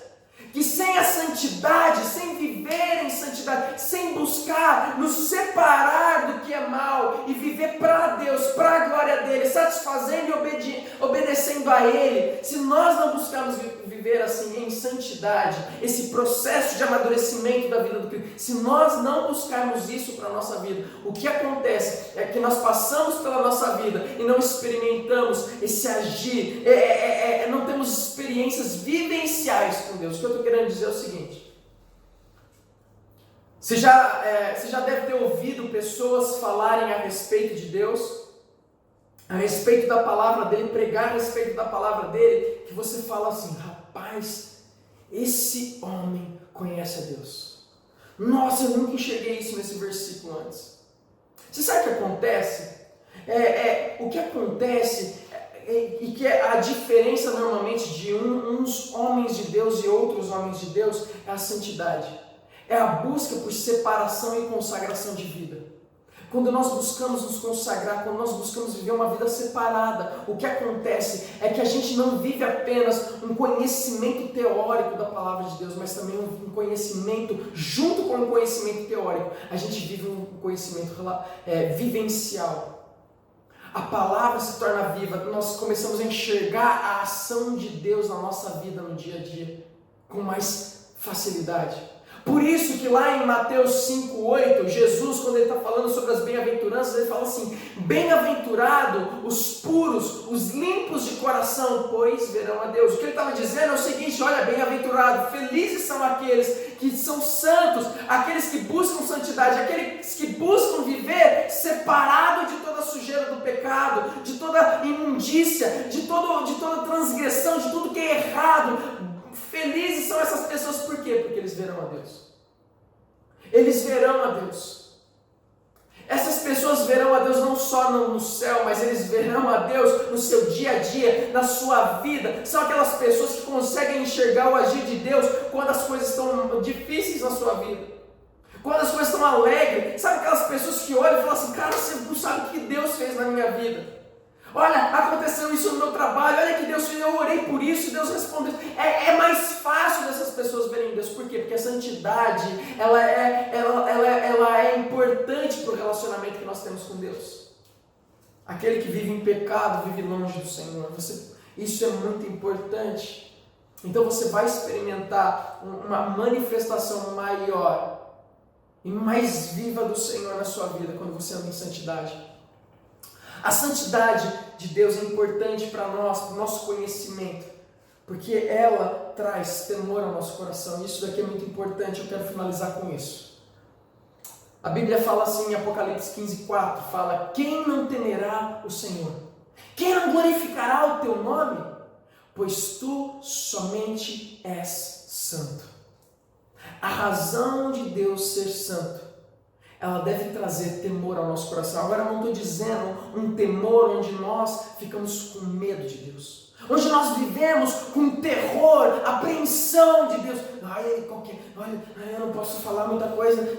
Que sem a santidade, sem viver em santidade, sem buscar nos separar do que é mal e viver para Deus, para a glória dele, satisfazendo e obedecendo a ele, se nós não buscarmos viver assim em santidade, esse processo de amadurecimento da vida do Cristo, se nós não buscarmos isso para a nossa vida, o que acontece é que nós passamos pela nossa vida e não experimentamos esse agir, não temos experiências vivenciais com Deus. O que eu estou querendo dizer é o seguinte: você já deve ter ouvido pessoas falarem a respeito de Deus, a respeito da palavra dele, pregar a respeito da palavra dele, que você fala assim: rapaz, esse homem conhece a Deus. Nossa, eu nunca enxerguei isso nesse versículo antes. Você sabe o que acontece? O que acontece e que a diferença normalmente de uns homens de Deus e outros homens de Deus é a santidade. É a busca por separação e consagração de vida. Quando nós buscamos nos consagrar, quando nós buscamos viver uma vida separada, o que acontece é que a gente não vive apenas um conhecimento teórico da palavra de Deus, mas também um conhecimento, junto com o conhecimento teórico, a gente vive um conhecimento vivencial. A palavra se torna viva, nós começamos a enxergar a ação de Deus na nossa vida no dia a dia, com mais facilidade. Por isso que lá em Mateus 5,8, Jesus, quando ele está falando sobre as bem-aventuranças, ele fala assim: bem-aventurado os puros, os limpos de coração, pois verão a Deus. O que ele estava dizendo é o seguinte: olha, bem-aventurado, felizes são aqueles que são santos, aqueles que buscam santidade, aqueles que buscam viver separado de toda a sujeira do pecado, de toda imundícia, de toda transgressão, de tudo que é errado. Felizes são essas pessoas, por quê? Porque eles verão a Deus. Eles verão a Deus. Essas pessoas verão a Deus não só no céu, mas eles verão a Deus no seu dia a dia, na sua vida. São aquelas pessoas que conseguem enxergar o agir de Deus quando as coisas estão difíceis na sua vida, quando as coisas estão alegres. Sabe aquelas pessoas que olham e falam assim: cara, você não sabe o que Deus fez na minha vida. Olha, aconteceu isso no meu trabalho, olha que Deus fez, eu orei por isso e Deus respondeu. É mais fácil dessas pessoas verem Deus. Por quê? Porque a santidade, ela é importante para o relacionamento que nós temos com Deus. Aquele que vive em pecado, vive longe do Senhor. Isso é muito importante. Então você vai experimentar uma manifestação maior e mais viva do Senhor na sua vida quando você anda em santidade. A santidade de Deus é importante para nós, para o nosso conhecimento, porque ela traz temor ao nosso coração. Isso daqui é muito importante, eu quero finalizar com isso. A Bíblia fala assim em Apocalipse 15:4, fala: quem não temerá o Senhor? Quem não glorificará o teu nome? Pois tu somente és santo. A razão de Deus ser santo, ela deve trazer temor ao nosso coração. Agora, eu não estou dizendo um temor onde nós ficamos com medo de Deus, onde nós vivemos com terror, apreensão de Deus. Eu não posso falar muita coisa,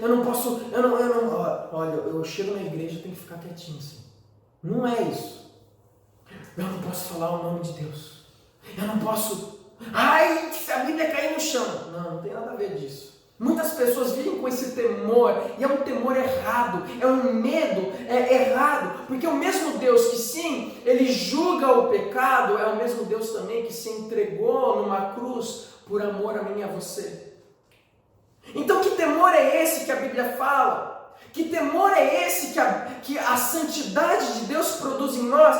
olha, eu chego na igreja e tenho que ficar quietinho assim. Não é isso. Eu não posso falar o nome de Deus. Eu não posso. Se a Bíblia cair no chão. Não tem nada a ver disso. Muitas pessoas vivem com esse temor, e é um temor errado, é um medo errado, porque o mesmo Deus que sim, Ele julga o pecado, é o mesmo Deus também que se entregou numa cruz por amor a mim e a você. Então que temor é esse que a Bíblia fala? Que temor é esse que a santidade de Deus produz em nós?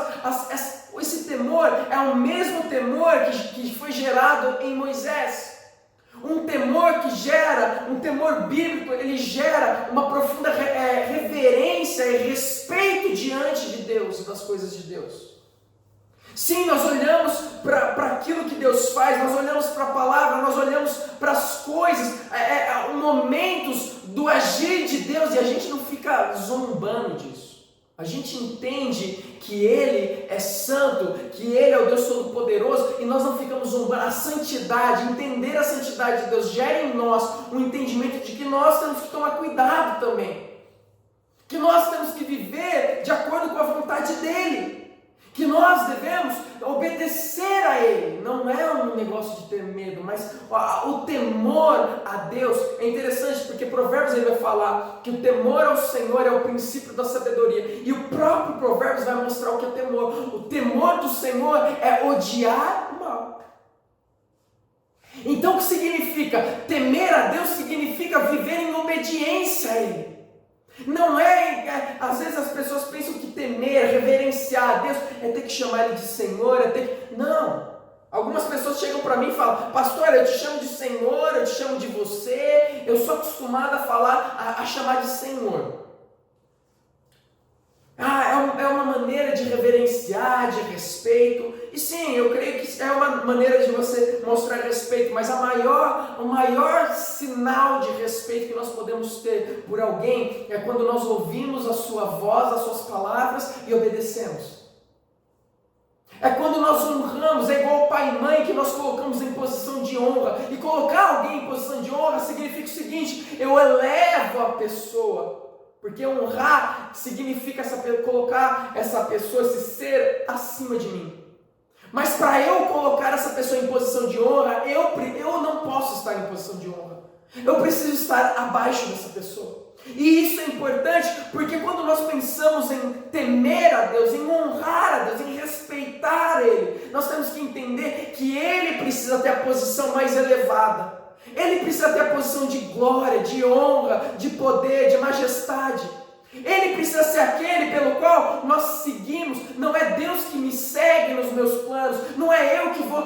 Esse temor é o mesmo temor que foi gerado em Moisés. Um temor um temor bíblico, ele gera uma profunda reverência e respeito diante de Deus e das coisas de Deus. Sim, nós olhamos para aquilo que Deus faz, nós olhamos para a palavra, nós olhamos para as coisas, momentos do agir de Deus, e a gente não fica zombando disso. A gente entende que Ele é santo, que Ele é o Deus Todo-Poderoso, e nós não ficamos zombando. A santidade, entender a santidade de Deus, gera em nós um entendimento de que nós temos que tomar cuidado também, que nós temos que viver de acordo com a vontade dEle, que nós devemos obedecer a Ele. Não é um negócio de ter medo, mas o temor a Deus é interessante, porque Provérbios ele vai falar que o temor ao Senhor é o princípio da sabedoria, e o próprio Provérbios vai mostrar o que é temor. O temor do Senhor é odiar o mal. Então o que significa? Temer a Deus significa viver em obediência a Ele. Não às vezes as pessoas pensam que temer, reverenciar a Deus é ter que chamar Ele de Senhor, não. Algumas pessoas chegam para mim e falam: pastor, eu te chamo de Senhor, eu te chamo de você, eu sou acostumada a falar, a chamar de Senhor. É uma maneira de reverenciar, de respeito, e sim, eu creio que é uma maneira de você mostrar respeito, mas o maior sinal de respeito que nós podemos ter por alguém é quando nós ouvimos a sua voz, as suas palavras e obedecemos. É quando nós honramos, é igual pai e mãe que nós colocamos em posição de honra, e colocar alguém em posição de honra significa o seguinte: eu elevo a pessoa. Porque honrar significa colocar essa pessoa, esse ser acima de mim. Mas para eu colocar essa pessoa em posição de honra, eu não posso estar em posição de honra. Eu preciso estar abaixo dessa pessoa. E isso é importante porque quando nós pensamos em temer a Deus, em honrar a Deus, em respeitar Ele, nós temos que entender que Ele precisa ter a posição mais elevada. Ele precisa ter a posição de glória, de honra, de poder, de majestade. Ele precisa ser aquele pelo qual nós seguimos. Não é Deus que me segue nos meus planos, não é eu que vou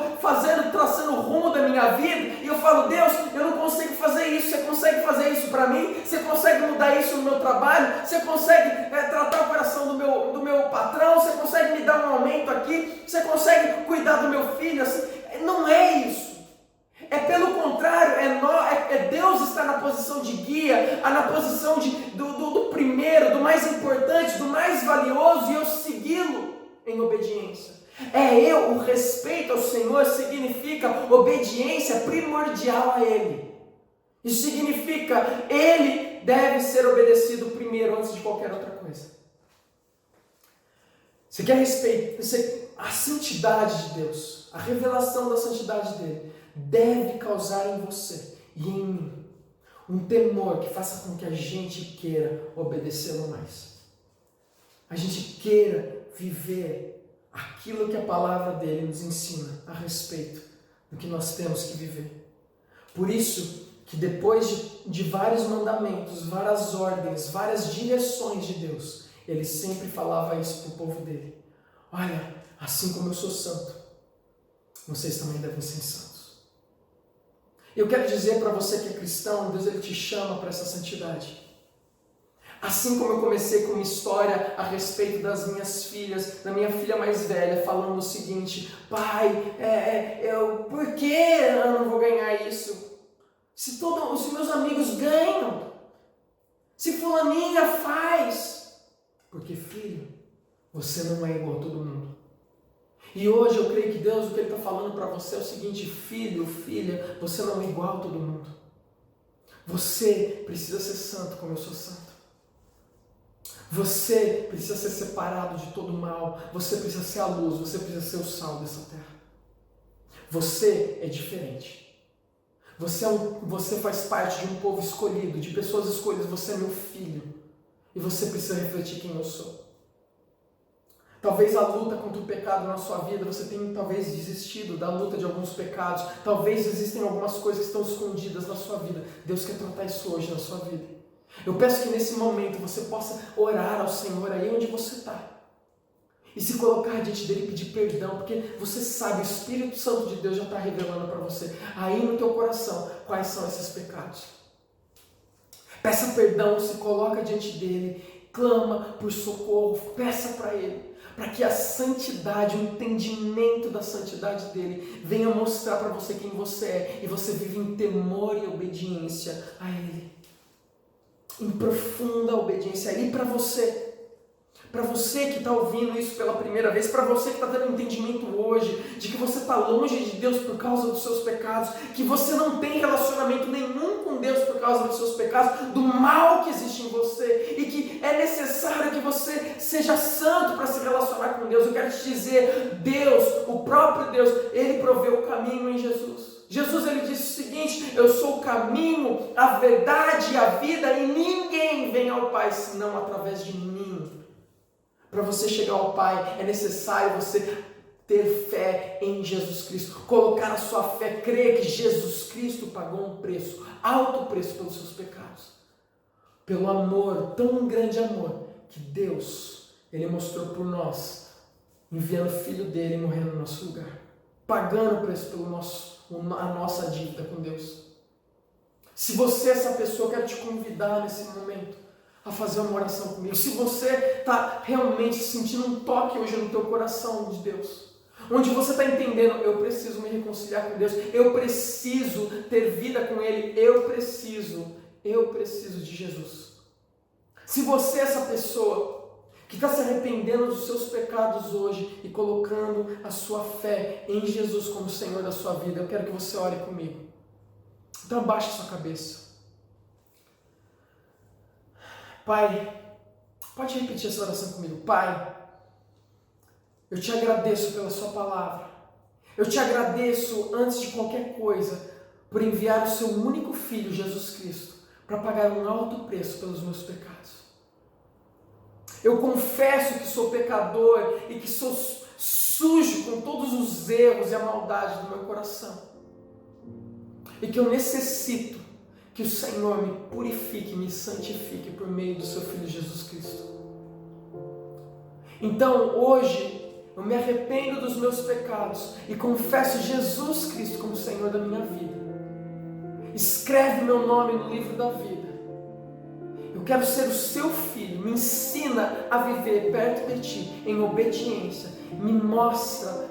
traçando o rumo da minha vida, e eu falo: Deus, eu não consigo fazer isso, você consegue fazer isso para mim? Você consegue mudar isso no meu trabalho? Você consegue tratar o coração do meu patrão? Você consegue me dar um aumento aqui? Você consegue cuidar do meu filho? Assim? Não é isso. É pelo contrário, Deus está na posição de guia, na posição do primeiro, do mais importante, do mais valioso, e eu segui-lo em obediência. O respeito ao Senhor significa obediência primordial a Ele. Isso significa, Ele deve ser obedecido primeiro, antes de qualquer outra coisa. Você quer respeito? A santidade de Deus, a revelação da santidade dEle, deve causar em você e em mim um temor que faça com que a gente queira obedecê-lo mais. A gente queira viver aquilo que a palavra dele nos ensina a respeito do que nós temos que viver. Por isso que depois de vários mandamentos, várias ordens, várias direções de Deus, ele sempre falava isso para o povo dele. Olha, assim como eu sou santo, vocês também devem ser santos. Eu quero dizer para você que é cristão, Deus ele te chama para essa santidade. Assim como eu comecei com uma história a respeito das minhas filhas, da minha filha mais velha, falando o seguinte: pai, por que eu não vou ganhar isso? Se todos os meus amigos ganham, se fulaninha faz. Porque, filho, você não é igual a todo mundo. E hoje eu creio que Deus, o que Ele está falando para você é o seguinte: filho, filha, você não é igual a todo mundo. Você precisa ser santo como eu sou santo. Você precisa ser separado de todo mal. Você precisa ser a luz, você precisa ser o sal dessa terra. Você é diferente. Você faz parte de um povo escolhido, de pessoas escolhidas. Você é meu filho. E você precisa refletir quem eu sou. Talvez a luta contra o pecado na sua vida, você tenha talvez desistido da luta de alguns pecados. Talvez existem algumas coisas que estão escondidas na sua vida. Deus quer tratar isso hoje na sua vida. Eu peço que nesse momento você possa orar ao Senhor aí onde você está. E se colocar diante dele e pedir perdão, porque você sabe, o Espírito Santo de Deus já está revelando para você, aí no teu coração, quais são esses pecados. Peça perdão, se coloca diante dele, clama por socorro, peça para ele, para que a santidade, o entendimento da santidade dele venha mostrar para você quem você é, e você vive em temor e obediência a ele, em profunda obediência a ele. E para você que está ouvindo isso pela primeira vez, para você que está tendo um entendimento hoje de que você está longe de Deus por causa dos seus pecados, que você não tem relacionamento nenhum com Deus por causa dos seus pecados, do mal que existe em você, e que é necessário que você seja santo para se relacionar com Deus, eu quero te dizer, Deus, o próprio Deus, Ele proveu o caminho em Jesus. Jesus, ele disse o seguinte: eu sou o caminho, a verdade e a vida, e ninguém vem ao Pai senão através de mim. Para você chegar ao Pai, é necessário você ter fé em Jesus Cristo, colocar a sua fé, crer que Jesus Cristo pagou um preço, alto preço pelos seus pecados, pelo amor, tão grande amor, que Deus, ele mostrou por nós, enviando o Filho dele morrendo no nosso lugar, pagando o preço pelo a nossa dívida com Deus. Se você é essa pessoa, eu quero te convidar nesse momento a fazer uma oração comigo. Se você está realmente sentindo um toque hoje no teu coração de Deus, onde você está entendendo, eu preciso me reconciliar com Deus, eu preciso ter vida com Ele, eu preciso de Jesus. Se você é essa pessoa que está se arrependendo dos seus pecados hoje e colocando a sua fé em Jesus como Senhor da sua vida, eu quero que você ore comigo. Então abaixe sua cabeça. Pai, pode repetir essa oração comigo. Pai, eu te agradeço pela sua palavra. Eu te agradeço, antes de qualquer coisa, por enviar o seu único Filho, Jesus Cristo, para pagar um alto preço pelos meus pecados. Eu confesso que sou pecador e que sou sujo com todos os erros e a maldade do meu coração. E que eu necessito que o Senhor me purifique, me santifique por meio do seu Filho Jesus Cristo. Então, hoje, eu me arrependo dos meus pecados e confesso Jesus Cristo como Senhor da minha vida. Escreve meu nome no livro da vida. Eu quero ser o seu filho. Me ensina a viver perto de ti, em obediência. Me mostra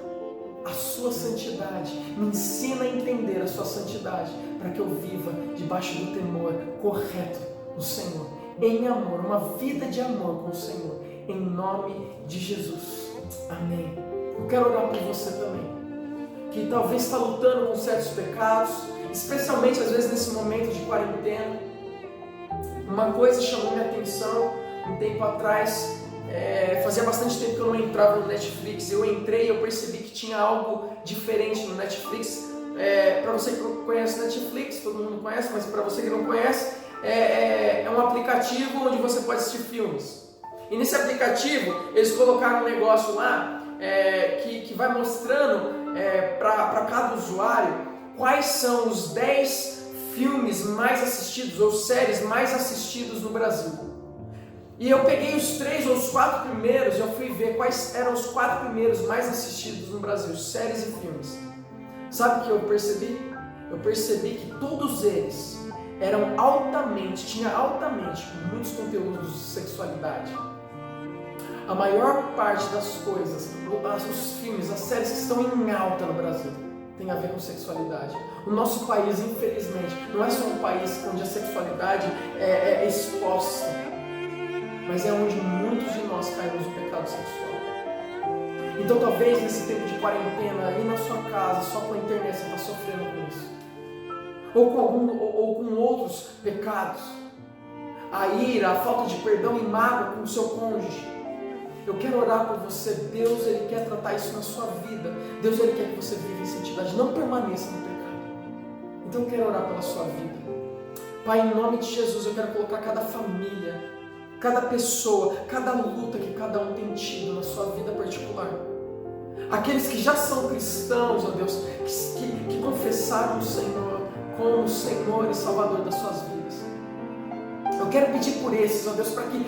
a sua santidade, me ensina a entender a sua santidade, para que eu viva debaixo do temor correto do Senhor, em amor, uma vida de amor com o Senhor, em nome de Jesus, amém. Eu quero orar por você também, que talvez está lutando com certos pecados, especialmente às vezes nesse momento de quarentena. Uma coisa chamou minha atenção um tempo atrás. Fazia bastante tempo que eu não entrava no Netflix. Eu entrei e eu percebi que tinha algo diferente no Netflix. Para você que conhece Netflix, todo mundo conhece, mas para você que não conhece, é um aplicativo onde você pode assistir filmes. E nesse aplicativo eles colocaram um negócio lá que vai mostrando para cada usuário quais são os 10 filmes mais assistidos ou séries mais assistidos no Brasil. E eu peguei os 3 ou os 4 primeiros e eu fui ver quais eram os 4 primeiros mais assistidos no Brasil, séries e filmes. Sabe o que eu percebi? Eu percebi que todos eles eram tinha altamente muitos conteúdos de sexualidade. A maior parte das coisas, os filmes, as séries que estão em alta no Brasil, tem a ver com sexualidade. O nosso país, infelizmente, não é só um país onde a sexualidade é exposta, mas é onde muitos de nós caímos no pecado sexual. Então talvez nesse tempo de quarentena, aí na sua casa, só com a internet, você está sofrendo com isso. Ou com outros pecados. A ira, a falta de perdão e mágoa com o seu cônjuge. Eu quero orar por você. Deus, Ele quer tratar isso na sua vida. Deus, Ele quer que você viva em santidade. Não permaneça no pecado. Então eu quero orar pela sua vida. Pai, em nome de Jesus, eu quero colocar cada família, cada pessoa, cada luta que cada um tem tido na sua vida particular. Aqueles que já são cristãos, ó Deus, que confessaram o Senhor como Senhor e Salvador das suas vidas. Eu quero pedir por esses, ó Deus, para que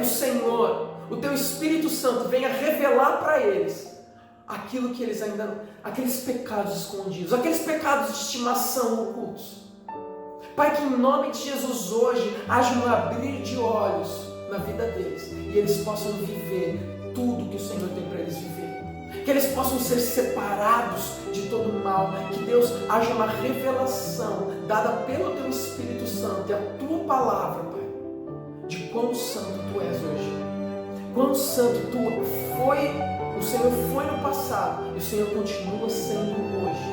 o Senhor, o Teu Espírito Santo venha revelar para eles aquilo que eles aqueles pecados escondidos, aqueles pecados de estimação ocultos. Pai, que em nome de Jesus hoje haja um abrir de olhos na vida deles e eles possam viver tudo que o Senhor tem para eles viver. Que eles possam ser separados de todo mal, que Deus haja uma revelação dada pelo Teu Espírito Santo e a Tua palavra, Pai, de quão santo Tu és hoje, quão santo o Senhor foi no passado e o Senhor continua sendo hoje,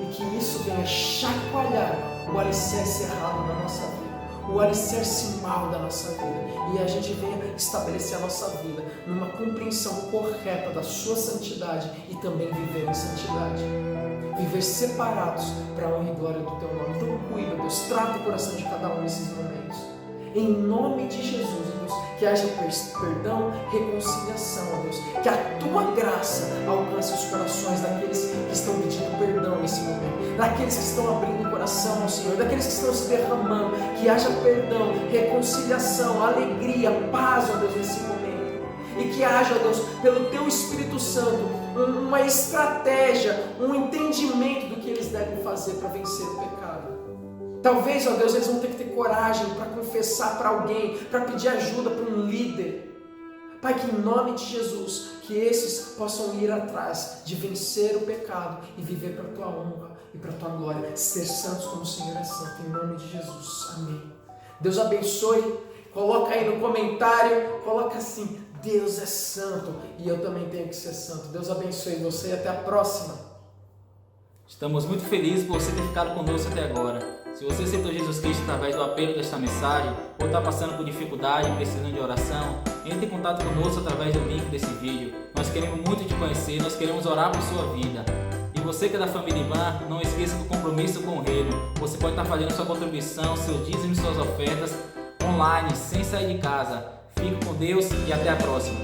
e que isso venha chacoalhar o alicerce errado na nossa vida, o alicerce mal da nossa vida, e a gente venha estabelecer a nossa vida numa compreensão correta da sua santidade e também viver em santidade, viver separados para a honra e glória do Teu nome. Então cuida, Deus, trata o coração de cada um nesses momentos, em nome de Jesus, Deus, que haja perdão, reconciliação, ó Deus, que a Tua graça alcance os corações daqueles que estão pedindo perdão nesse momento, daqueles que estão abrindo o coração ao Senhor, daqueles que estão se derramando, que haja perdão, reconciliação, alegria, paz, ó Deus, nesse momento, e que haja, ó Deus, pelo Teu Espírito Santo, uma estratégia, um entendimento do que eles devem fazer para vencer o pecado. Talvez, ó Deus, eles vão ter que ter coragem para confessar para alguém, para pedir ajuda para um líder. Pai, que em nome de Jesus, que esses possam ir atrás de vencer o pecado e viver para a Tua honra e para a Tua glória, ser santos como o Senhor é santo, em nome de Jesus, amém. Deus abençoe, coloca aí no comentário, coloca assim, Deus é santo e eu também tenho que ser santo. Deus abençoe você e até a próxima. Estamos muito felizes por você ter ficado conosco até agora. Se você aceitou Jesus Cristo através do apelo desta mensagem, ou está passando por dificuldade, precisando de oração, entre em contato conosco através do link desse vídeo. Nós queremos muito te conhecer, nós queremos orar por sua vida. E você que é da família IBAN, não esqueça do compromisso com o reino. Você pode estar fazendo sua contribuição, seu dízimo e suas ofertas online, sem sair de casa. Fique com Deus e até a próxima.